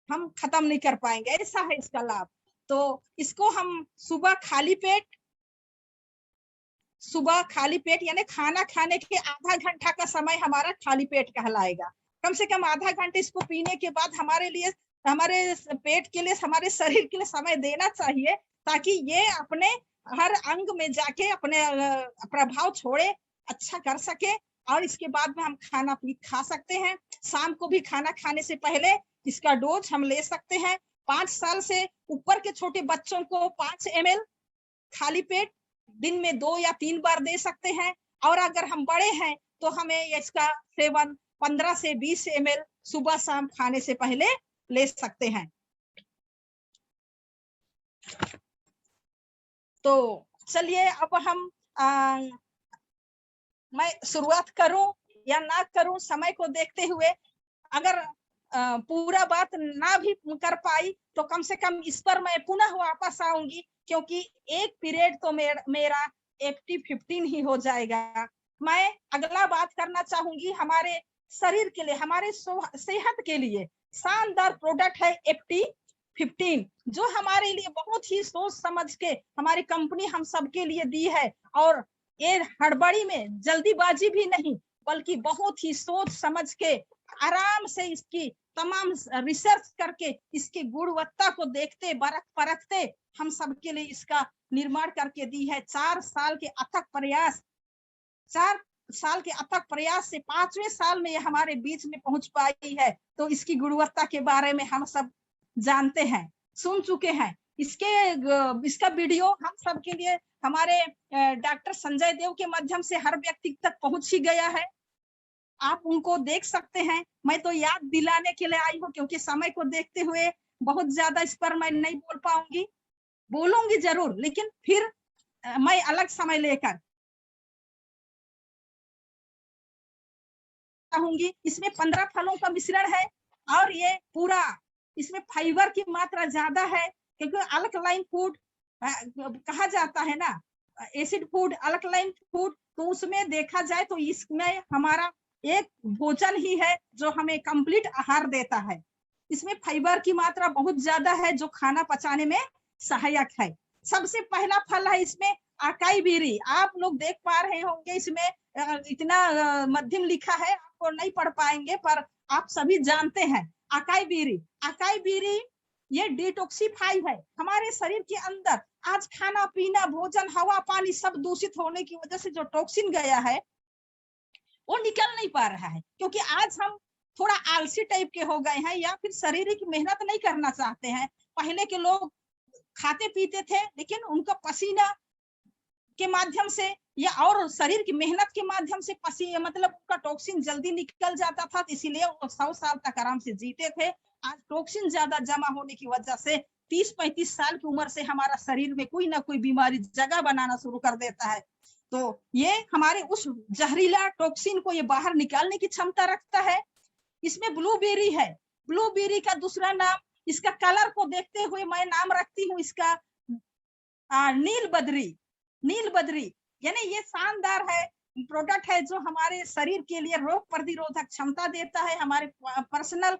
हम खत्म नहीं कर पाएंगे, ऐसा है इसका लाभ। तो इसको हम सुबह खाली पेट यानी खाना खाने के आधा घंटा का समय हमारा खाली पेट कहलाएगा। कम से कम आधा घंटे इसको पीने के बाद हमारे लिए, हमारे पेट के लिए, हमारे शरीर के लिए समय देना चाहिए, ताकि ये अपने हर अंग में जाके अपने प्रभाव छोड़े, अच्छा कर सके। और इसके बाद में हम खाना खा सकते हैं। शाम को भी खाना खाने से पहले इसका डोज हम ले सकते हैं। 5 साल से ऊपर के छोटे बच्चों को 5 ml खाली पेट दिन में 2 या 3 बार दे सकते हैं। और अगर हम बड़े हैं तो हमें इसका सेवन 15 से 20 ml सुबह शाम खाने से पहले ले सकते हैं। तो चलिए अब हम मैं शुरुआत करूं या ना करूं, समय को देखते हुए अगर पूरा बात ना भी कर पाई तो कम से कम इस पर मैं पुनः वापस आऊंगी, क्योंकि एक पीरियड तो मेरा 15 ही हो जाएगा। मैं अगला बात करना चाहूंगी हमारे शरीर के लिए, हमारे सेहत के लिए शानदार प्रोडक्ट है FT15, जो हमारे लिए बहुत ही सोच समझ के हमारी कंपनी हम सबके लिए दी है। और ये हड़बड़ी में, जल्दीबाजी भी नहीं, बल्कि बहुत ही सोच समझ के आराम से इसकी तमाम रिसर्च करके इसकी गुणवत्ता को देखते परखते हम सबके लिए इसका निर्माण करके दी है। 4 साल के अथक प्रयास से 5वें साल में ये हमारे बीच में पहुंच पाई है। तो इसकी गुणवत्ता के बारे में हम सब जानते हैं, सुन चुके हैं। इसका वीडियो हम सबके लिए हमारे डॉक्टर संजय देव के माध्यम से हर व्यक्ति तक पहुंच ही गया है, आप उनको देख सकते हैं। मैं तो याद दिलाने के लिए आई हूँ, क्योंकि समय को देखते हुए बहुत ज्यादा इस पर मैं नहीं बोल पाऊंगी, बोलूंगी जरूर, लेकिन फिर मैं अलग समय लेकर कहूंगी। इसमें 15 फलों का मिश्रण है और ये पूरा, इसमें फाइबर की मात्रा ज्यादा है, क्योंकि अल्कलाइन फूड कहा जाता है ना, एसिड फूड, अल्कलाइन फूड। तो उसमें देखा जाए तो इसमें हमारा एक भोजन ही है जो हमें कंप्लीट आहार देता है। इसमें फाइबर की मात्रा बहुत ज्यादा है जो खाना पचाने में सहायक है। सबसे पहला फल है इसमें अकाई बेरी। आप लोग देख पा रहे होंगे, इसमें इतना मध्यम लिखा है, आपको नहीं पढ़ पाएंगे, पर आप सभी जानते हैं अकाई बेरी। अकाई बेरी ये डिटॉक्सिफाई है हमारे शरीर के अंदर। आज खाना पीना भोजन हवा पानी सब दूषित होने की वजह से जो टॉक्सिन गया है वो निकल नहीं पा रहा है, क्योंकि आज हम थोड़ा आलसी टाइप के हो गए हैं या फिर शारीरिक मेहनत नहीं करना चाहते हैं। पहले के लोग खाते पीते थे लेकिन उनका पसीना के माध्यम से या और शरीर की मेहनत के माध्यम से पसीना मतलब उनका टॉक्सिन जल्दी निकल जाता था, तो इसीलिए वो 100 साल तक आराम से जीते थे। आज टॉक्सिन ज्यादा जमा होने की वजह से 30-35 साल की उम्र से हमारा शरीर में कोई ना कोई बीमारी जगह बनाना शुरू कर देता है। तो ये हमारे उस जहरीला टॉक्सिन को ये बाहर निकालने की क्षमता रखता है। इसमें ब्लूबेरी है। ब्लूबेरी का दूसरा नाम, इसका कलर को देखते हुए मैं नाम रखती हूँ इसका नीलबदरी। नीलबदरी यानी ये शानदार है प्रोडक्ट है जो हमारे शरीर के लिए रोग प्रतिरोधक क्षमता देता है, हमारे पर्सनल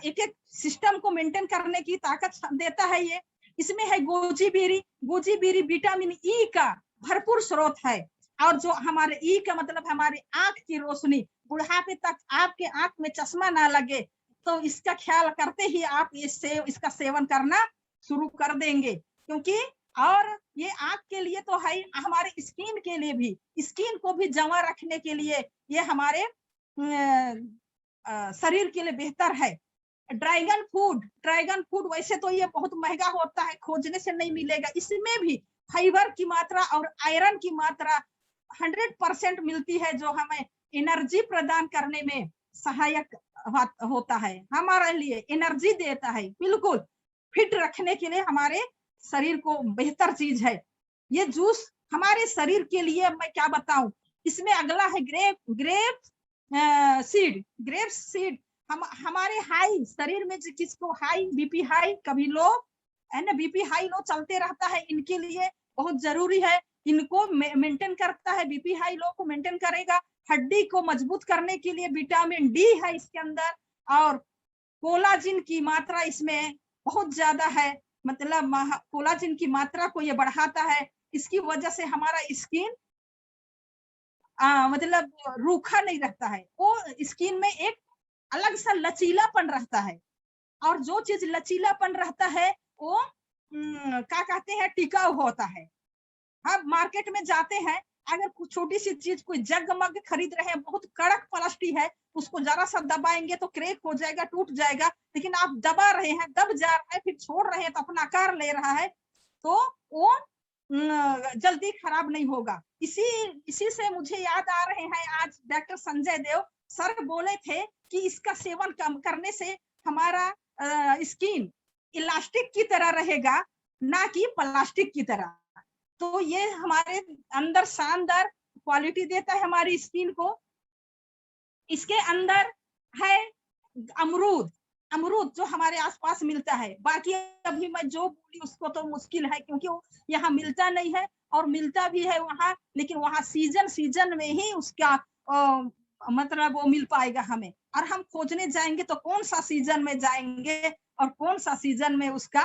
एक एक सिस्टम को मेंटेन करने की ताकत देता है। ये इसमें है goji berry. Goji berry vitamin E का भरपूर स्रोत है, और जो हमारे ई का मतलब हमारे आंख की रोशनी, बुढ़ापे तक आपके आंख में चश्मा ना लगे तो इसका ख्याल करते ही आप इसका सेवन करना शुरू कर देंगे। क्योंकि और ये आंख के लिए तो है, हमारे स्किन के लिए भी, स्किन को भी जमा रखने के लिए ये हमारे शरीर के लिए बेहतर है। ड्रैगन फूड वैसे तो ये बहुत महंगा होता है, खोजने से नहीं मिलेगा। इसमें भी फाइबर की मात्रा और आयरन की मात्रा 100% मिलती है, जो हमें एनर्जी प्रदान करने में सहायक होता है, हमारे लिए एनर्जी देता है, बिल्कुल फिट रखने के लिए हमारे शरीर को बेहतर चीज है। ये जूस हमारे शरीर के लिए मैं क्या बताऊं। इसमें अगला है ग्रेप सीड। हमारे हाई शरीर में किसको हाई बीपी हाई कभी लो है ना, बीपी हाई लो चलते रहता है, इनके लिए बहुत जरूरी है। इनको मेंटेन करता है, बीपी हाई लो को मेंटेन करेगा। हड्डी को मजबूत करने के लिए विटामिन डी है इसके अंदर, और कोलाजिन की मात्रा इसमें बहुत ज्यादा है, मतलब कोलाजिन की मात्रा को ये बढ़ाता है। इसकी वजह से हमारा स्किन मतलब रूखा नहीं रहता है, वो स्किन में एक अलग सा लचीलापन रहता है, और जो चीज लचीलापन रहता है वो क्या कहते हैं टिकाऊ होता है। हम मार्केट में जाते हैं, अगर कुछ छोटी सी चीज कोई जगमग खरीद रहे हैं, बहुत कड़क प्लास्टिक है, उसको जरा सा दबाएंगे तो क्रैक हो जाएगा, टूट जाएगा। लेकिन आप दबा रहे हैं, दब जा रहा है, फिर छोड़ रहे हैं तो अपना आकार ले रहा है, तो वो जल्दी खराब नहीं होगा। इसी से मुझे याद आ रहे हैं, आज डॉक्टर संजय देव सर बोले थे कि इसका सेवन करने से हमारा स्किन इलास्टिक की तरह रहेगा, ना कि प्लास्टिक की तरह। तो ये हमारे अंदर शानदार क्वालिटी देता है हमारी स्किन को। इसके अंदर है अमरूद जो हमारे आसपास मिलता है। बाकी अभी मैं जो बोली उसको तो मुश्किल है, क्योंकि वो यहाँ मिलता नहीं है, और मिलता भी है वहाँ, लेकिन वहाँ सीजन में ही उसका मतलब वो मिल पाएगा हमें। और हम खोजने जाएंगे तो कौन सा सीजन में जाएंगे और कौन सा सीजन में उसका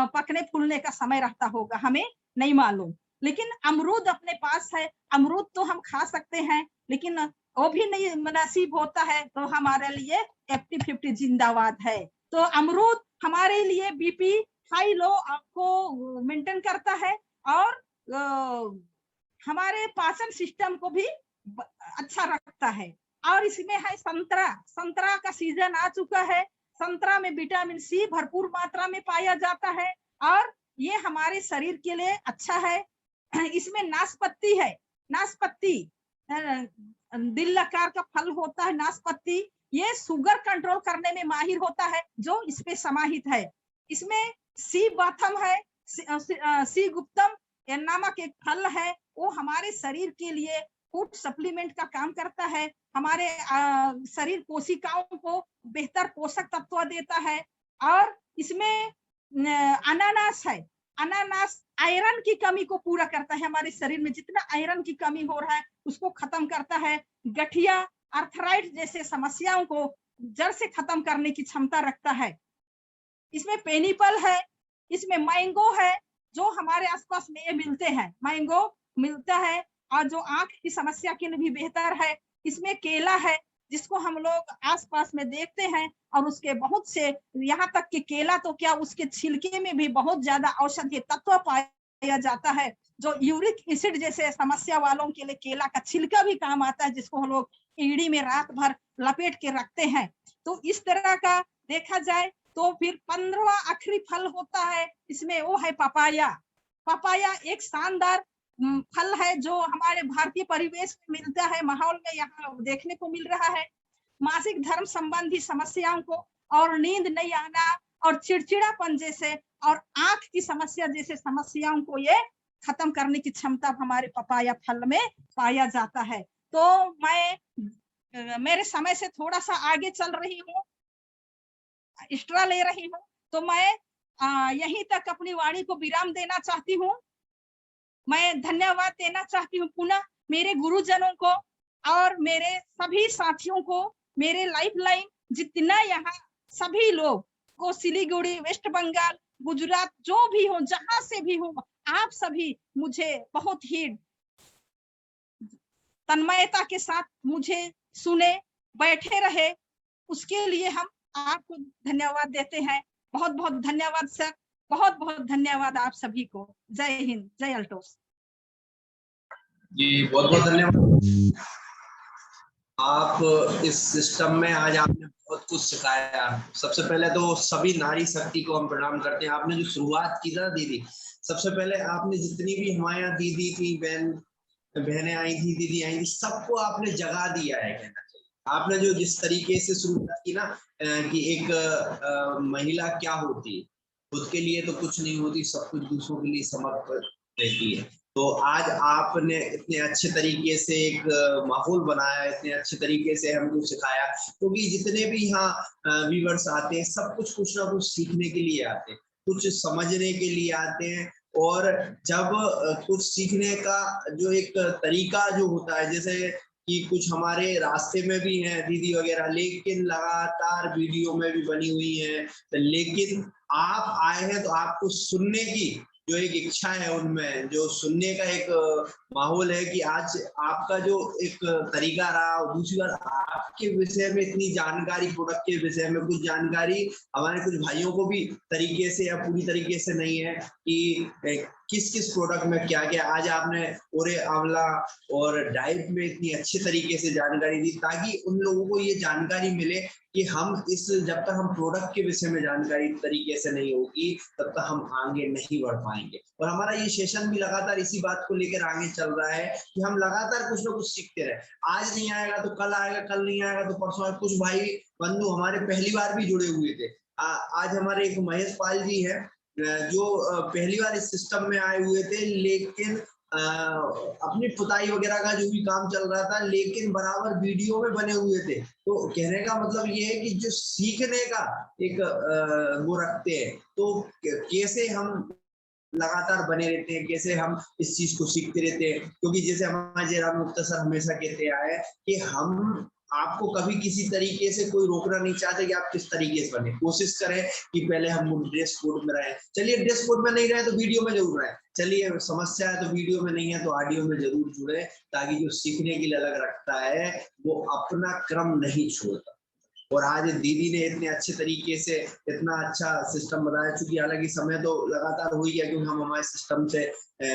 पकने फूलने का समय रहता होगा, हमें नहीं मालूम। लेकिन अमरूद अपने पास है, अमरूद तो हम खा सकते हैं, लेकिन वो भी नहीं नसीब होता है, तो हमारे लिए 50-50 जिंदाबाद है। तो अमरूद हमारे लिए बीपी हाई लो आपको मेंटेन करता है, और हमारे पाचन सिस्टम को भी अच्छा रखता है। और इसमें है संतरा का सीजन आ चुका है। संतरा में विटामिन सी भरपूर मात्रा में पाया जाता है, और ये हमारे शरीर के लिए अच्छा है। इसमें नाशपत्ती है। नाशपत्ती दिल आकार का फल होता है नाशपत्ती, ये शुगर कंट्रोल करने में माहिर होता है, जो इसमें समाहित है। इसमें सी बाथम है, सी गुप्तम नामक एक फल है, वो हमारे शरीर के लिए फूड सप्लीमेंट का काम करता है, हमारे शरीर कोशिकाओं को बेहतर पोषक तत्व देता है। और इसमें अनानास है। अनानास आयरन की कमी को पूरा करता है, हमारे शरीर में जितना आयरन की कमी हो रहा है उसको खत्म करता है। गठिया आर्थराइटिस जैसे समस्याओं को जड़ से खत्म करने की क्षमता रखता है। इसमें पेनीपल है, इसमें मैंगो है, जो हमारे आसपास में मिलते हैं, मैंगो मिलता है, और जो आंख की समस्या के लिए भी बेहतर है। इसमें केला है, जिसको हम लोग आसपास में देखते हैं, और उसके बहुत से, यहाँ तक कि केला तो क्या, उसके छिलके में भी बहुत ज्यादा औषधीय तत्व पाया जाता है, जो यूरिक एसिड जैसे समस्या वालों के लिए केला का छिलका भी काम आता है, जिसको हम लोग ईड़ी में रात भर लपेट के रखते हैं। तो इस तरह का देखा जाए तो फिर 15वां आखिरी फल होता है इसमें, वो है पपाया। पपाया एक शानदार फल है जो हमारे भारतीय परिवेश में मिलता है, माहौल में यहाँ देखने को मिल रहा है। मासिक धर्म संबंधी समस्याओं को और नींद नहीं आना और चिड़चिड़ापन जैसे और आंख की समस्या जैसे समस्याओं को ये खत्म करने की क्षमता हमारे पपाया फल में पाया जाता है। तो मैं मेरे समय से थोड़ा सा आगे चल रही हूँ, एक्स्ट्रा ले रही हूँ, तो मैं यहीं तक अपनी वाणी को विराम देना चाहती हूँ। मैं धन्यवाद देना चाहती हूँ पुनः मेरे गुरुजनों को और मेरे सभी साथियों को, मेरे लाइफलाइन जितना यहाँ सभी लोग को, सिलीगुड़ी, वेस्ट बंगाल, गुजरात, जो भी हो, जहां से भी हो, आप सभी मुझे बहुत ही तन्मयता के साथ मुझे सुने, बैठे रहे, उसके लिए हम आपको धन्यवाद देते हैं। बहुत बहुत धन्यवाद सर, बहुत बहुत धन्यवाद आप सभी को। जय हिंद, जय अल्टोस। जी बहुत बहुत धन्यवाद। आप इस सिस्टम में आज आपने बहुत कुछ सिखाया। सबसे पहले तो सभी नारी शक्ति को हम प्रणाम करते हैं। आपने जो शुरुआत की ना दीदी, सबसे पहले आपने जितनी भी हमारे यहाँ दीदी थी, बहनें आई थी, दीदी आई थी, सबको आपने जगा दिया है, कहना चाहिए। आपने जो जिस तरीके से शुरुआत की ना कि एक महिला क्या होती है, खुद के लिए तो कुछ नहीं होती, सब कुछ दूसरों के लिए समर्पित रहती है। तो आज आपने इतने अच्छे तरीके से एक माहौल बनाया, इतने अच्छे तरीके से हमको सिखाया, क्योंकि जितने भी यहाँ व्यूअर्स आते हैं, सब कुछ ना कुछ सीखने के लिए आते हैं, कुछ समझने के लिए आते हैं। और जब कुछ सीखने का जो एक तरीका जो होता है, जैसे कि कुछ हमारे रास्ते में भी हैं दीदी वगैरह, लेकिन लगातार वीडियो में भी बनी हुई है, लेकिन आप आए हैं तो आपको सुनने की जो एक इच्छा है, उनमें जो सुनने का एक माहौल है कि आज आपका जो एक तरीका रहा। और दूसरी बात, आपके विषय में इतनी जानकारी, प्रोडक्ट के विषय में कुछ जानकारी हमारे कुछ भाइयों को भी तरीके से या पूरी तरीके से नहीं है कि किस किस प्रोडक्ट में क्या क्या। आज आपने ओरे आंवला और डाइट में इतनी अच्छी तरीके से जानकारी दी, ताकि उन लोगों को ये जानकारी मिले कि हम जब तक हम प्रोडक्ट के विषय में जानकारी तरीके से नहीं होगी, तब तक हम आगे नहीं बढ़ पाएंगे। और हमारा ये सेशन भी लगातार इसी बात को लेकर आगे चल रहा है कि हम लगातार कुछ ना कुछ सीखते रहे। आज नहीं आएगा तो कल आएगा, कल नहीं आएगा तो परसों आएगा। कुछ भाई बंधु हमारे पहली बार भी जुड़े हुए थे। आज हमारे एक महेश पाल जी है जो पहली बार इस सिस्टम में आए हुए थे, लेकिन अपनी पुताई वगैरह का जो भी काम चल रहा था, लेकिन बराबर वीडियो में बने हुए थे। तो कहने का मतलब ये है कि जो सीखने का एक वो रखते हैं, तो कैसे हम लगातार बने रहते हैं, कैसे हम इस चीज को सीखते रहते हैं। क्योंकि जैसे हमारे जयराम गुप्ता सर हमेशा कहते आए कि हम आपको कभी किसी तरीके से कोई रोकना नहीं चाहते कि आप किस तरीके से बने। कोशिश करें कि पहले हम ड्रेस कोड में रहे। चलिए ड्रेस कोड में नहीं रहे तो वीडियो में जरूर रहे। चलिए समस्या है तो वीडियो में नहीं है तो ऑडियो में जरूर जुड़े, ताकि जो सीखने के लिए अलग रखता है वो अपना क्रम नहीं छोड़ता। और आज दीदी ने इतने अच्छे तरीके से इतना अच्छा सिस्टम बनाया, चूंकि हालांकि समय तो लगातार हो ही गया क्योंकि हम हमारे सिस्टम से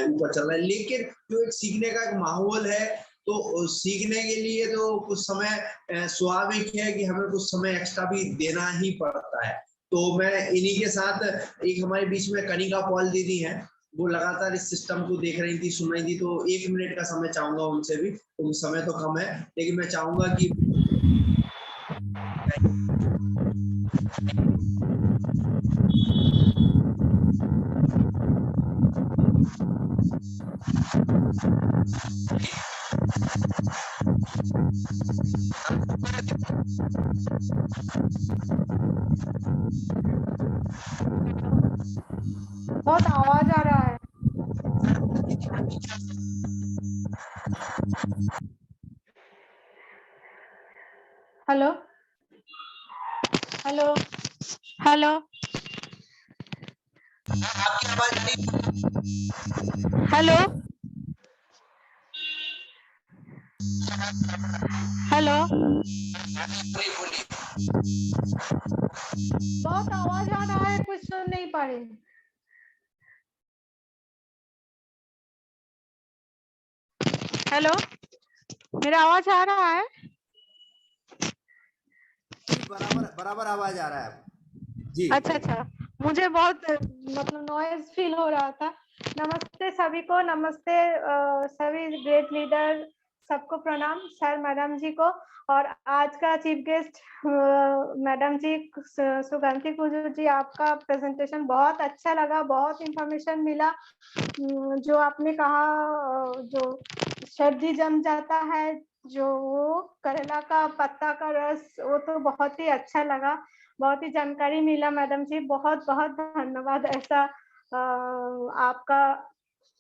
ऊपर चल रहे हैं, लेकिन जो एक सीखने का एक माहौल है, तो सीखने के लिए तो कुछ समय स्वाभाविक है कि हमें कुछ समय एक्स्ट्रा भी देना ही पड़ता है। तो मैं इन्हीं के साथ, एक हमारे बीच में कनिका पॉल दीदी हैं, वो लगातार इस सिस्टम को देख रही थी, सुन रही थी। तो 1 मिनट का समय चाहूंगा उनसे भी, क्योंकि समय तो कम है, लेकिन मैं चाहूंगा कि बहुत आवाज आ रहा है। Hello hello hello hello hello, बोलिए बोलिए। बहुत आवाज आ रहा है, कुछ सुन नहीं पा रही। हेलो, मेरा आवाज आ रहा है? बराबर बराबर आवाज आ रहा है जी। अच्छा अच्छा, मुझे बहुत मतलब नॉइज फील हो रहा था। नमस्ते सभी को, नमस्ते सभी ग्रेट लीडर, सबको प्रणाम, सर मैडम जी को। और आज का चीफ गेस्ट मैडम जी सुगंधी कुजूर जी, आपका प्रेजेंटेशन बहुत अच्छा लगा, बहुत इंफॉर्मेशन मिला। जो आपने कहा जो सर्दी जम जाता है, जो वो करेला का पत्ता का रस, वो तो बहुत ही अच्छा लगा, बहुत ही जानकारी मिला। मैडम जी बहुत बहुत धन्यवाद। ऐसा आपका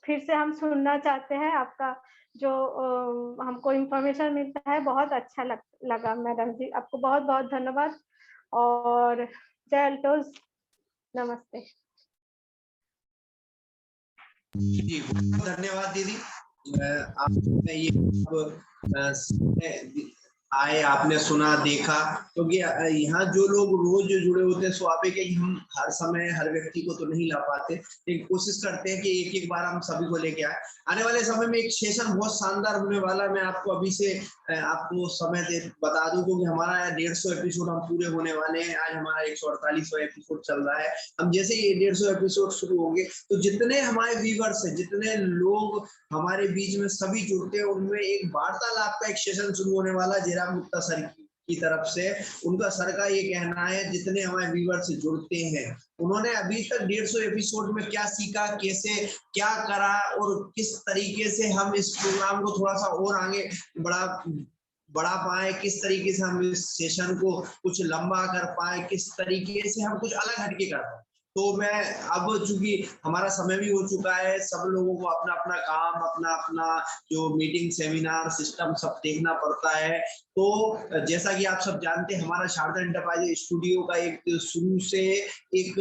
फिर से हम सुनना चाहते हैं, आपका जो हमको इंफॉर्मेशन मिलता है, बहुत अच्छा लगा। मैडम जी आपको बहुत बहुत धन्यवाद और जय अल्टोज, नमस्ते। जी बहुत धन्यवाद दीदी। आपने ये आए, आपने सुना देखा, क्योंकि यहाँ जो लोग रोज जुड़े होते हैं स्वाभाविक है कि हम हर समय हर व्यक्ति को तो नहीं ला पाते, लेकिन कोशिश करते हैं कि एक एक बार हम सभी को लेके आए। आने वाले समय में एक सेशन बहुत शानदार होने वाला है। मैं आपको अभी से आपको समय दे बता दूं, क्योंकि हमारा 150 एपिसोड हम पूरे होने वाले हैं। आज हमारा 148वां एपिसोड चल रहा है। हम जैसे ही 150 एपिसोड शुरू होंगे तो जितने हमारे व्यूअर्स हैं, जितने लोग हमारे बीच में सभी जुड़ते हैं, उनमें एक वार्तालाप का एक सेशन शुरू होने वाला है जयराम गुप्ता सर की तरफ से। उनका सर का ये कहना है, जितने हमारे व्यूअर्स से जुड़ते हैं, उन्होंने अभी तक 150 एपिसोड में क्या सीखा, कैसे क्या करा और किस तरीके से हम इस प्रोग्राम को थोड़ा सा और आगे बढ़ा पाए, किस तरीके से हम इस सेशन को कुछ लंबा कर पाए, किस तरीके से हम कुछ अलग हटके कर पाए। तो मैं अब चूंकि हमारा समय भी हो चुका है, सब लोगों को अपना अपना काम, अपना अपना जो मीटिंग सेमिनार सिस्टम सब देखना पड़ता है। तो जैसा कि आप सब जानते हैं, हमारा शारदा एंटरप्राइज स्टूडियो का एक शुरू से एक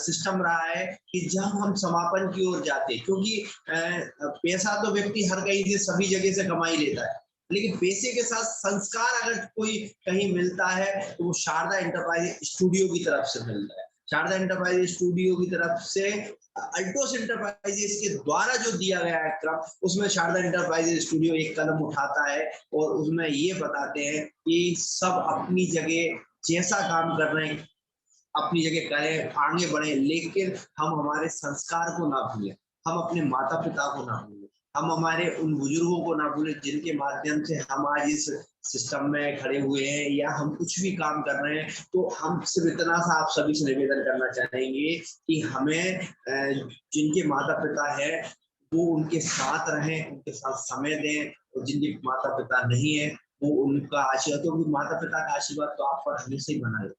सिस्टम रहा है कि जब हम समापन की ओर जाते, क्योंकि पैसा तो व्यक्ति हर कहीं से सभी जगह से कमा ही लेता है, लेकिन पैसे के साथ संस्कार अगर कोई कहीं मिलता है तो वो शारदा एंटरप्राइज स्टूडियो की तरफ से मिलता है। शारदा एंटरप्राइज स्टूडियो की तरफ से अल्टोस एंटरप्राइजेस के द्वारा जो दिया गया है क्रम, उसमें शारदा एंटरप्राइज स्टूडियो एक कदम उठाता है और उसमें ये बताते हैं कि सब अपनी जगह जैसा काम कर रहे हैं अपनी जगह करें, आगे बढ़े, लेकिन हम हमारे संस्कार को ना भूलें, हम अपने माता पिता को ना भूलें, हम हमारे उन बुजुर्गों को ना भूलें जिनके माध्यम से हम आज इस सिस्टम में खड़े हुए हैं या हम कुछ भी काम कर रहे हैं। तो हम सिर्फ इतना सा आप सभी से निवेदन करना चाहेंगे कि हमें जिनके माता पिता है वो उनके साथ रहें, उनके साथ समय दें, और जिनके माता पिता नहीं है वो उनका आशीर्वाद, क्योंकि माता पिता का आशीर्वाद तो आप पर हमेशा ही बना रहेगा,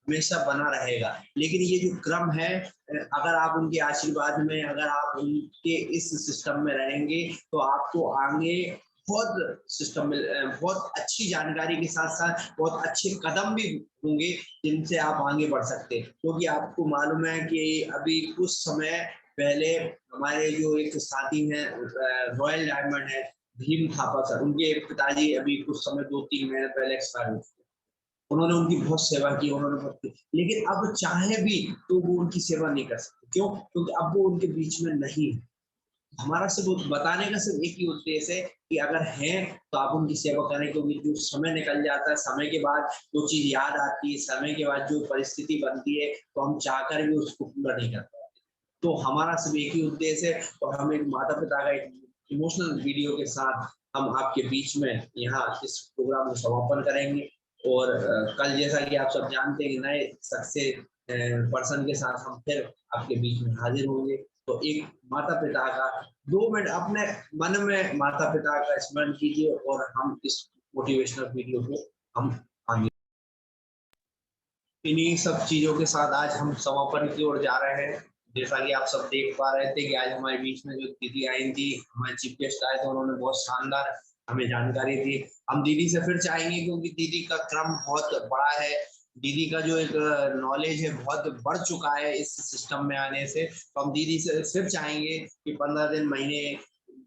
हमेशा बना रहेगा। लेकिन ये जो क्रम है, अगर आप उनके आशीर्वाद में, अगर आप उनके इस सिस्टम में रहेंगे तो आपको आगे बहुत सिस्टम में बहुत अच्छी जानकारी के साथ साथ बहुत अच्छे कदम भी होंगे जिनसे आप आगे बढ़ सकते हैं। क्योंकि आपको मालूम है कि अभी कुछ समय पहले हमारे जो एक साथी हैं रॉयल डायमंड है भीम थापा सर, उनके पिताजी अभी कुछ समय 2-3 महीने पहले एक्सपायर हो चुके। उन्होंने उनकी बहुत सेवा की, उन्होंने बहुत की, लेकिन अब चाहे भी तो वो उनकी सेवा नहीं कर सकते। क्यों? क्योंकि अब वो उनके बीच में नहीं है। हमारा सिर्फ बताने का सिर्फ एक ही उद्देश्य है कि अगर हैं तो आप उनकी सेवा करें, क्योंकि जो समय निकल जाता है, समय के बाद जो चीज याद आती है, समय के बाद जो परिस्थिति बनती है, तो हम चाहकर भी उसको पूरा नहीं कर पाते। तो हमारा सिर्फ एक ही उद्देश्य है, और हम एक माता पिता का एक इमोशनल वीडियो के साथ हम आपके बीच में यहाँ इस प्रोग्राम को समापन करेंगे। और कल जैसा कि आप सब जानते हैं नए सक्सेस पर्सन के साथ हम फिर आपके बीच में हाजिर होंगे। तो एक माता पिता का 2 मिनट अपने मन में माता पिता का स्मरण कीजिए और हम इस मोटिवेशनल वीडियो को हम आगे इन्हीं सब चीजों के साथ आज हम समापन की ओर जा रहे हैं। जैसा कि आप सब देख पा रहे थे कि आज हमारे बीच में जो दीदी आई थी, हमारे चीफ गेस्ट आए थे, उन्होंने बहुत शानदार हमें जानकारी दी। हम दीदी से फिर चाहेंगे, क्योंकि दीदी का क्रम बहुत बड़ा है, दीदी का जो एक नॉलेज है बहुत बढ़ चुका है इस सिस्टम में आने से। तो हम दीदी से फिर चाहेंगे कि 15 दिन, महीने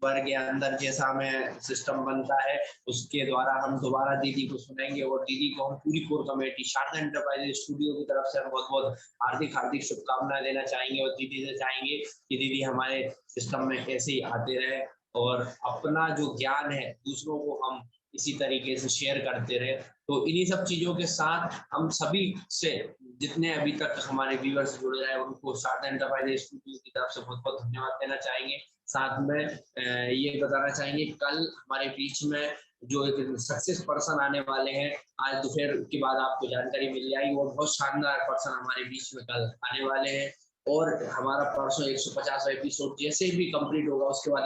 वर्ग के अंदर जैसा हमें सिस्टम बनता है उसके द्वारा हम दोबारा दीदी को सुनेंगे और दीदी को हम पूरी core committee Sharda enterprises studio की तरफ से हम बहुत बहुत हार्दिक शुभकामनाएं देना चाहेंगे और दीदी से चाहेंगे कि दीदी हमारे सिस्टम में ऐसे ही आते रहे और अपना जो ज्ञान है दूसरों को हम इसी तरीके से शेयर करते रहे। तो इन्हीं सब चीजों के साथ हम सभी से जितने अभी तक हमारे व्यूअर्स जुड़ रहे हैं उनको शारदा एंटरप्राइजेज स्टूडियो की तरफ से बहुत बहुत धन्यवाद देना चाहेंगे। साथ में ये बताना चाहेंगे कल हमारे बीच में जो एक सक्सेस पर्सन आने वाले हैं, आज दोपहर के बाद आपको जानकारी मिल जाएगी, वो बहुत शानदार पर्सन हमारे बीच में कल आने वाले हैं। और हमारा परसों 150 एपिसोड जैसे भी कंप्लीट होगा उसके बाद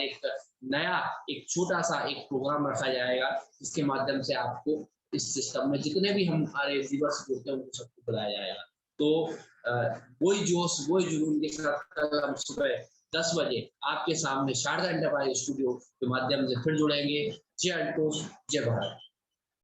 एक छोटा सा एक प्रोग्राम रखा जाएगा जिसके माध्यम से आपको इस सिस्टम में जितने भी हमारे व्यूअर्स जुड़ते हैं उनको सबको बुलाया जाएगा। तो वही जोश वही जुनून के साथ कल हम सुबह 10 बजे आपके सामने शारदा एंटरप्राइज स्टूडियो के माध्यम से फिर जुड़ेंगे। जय अल्टोस, जय भारत।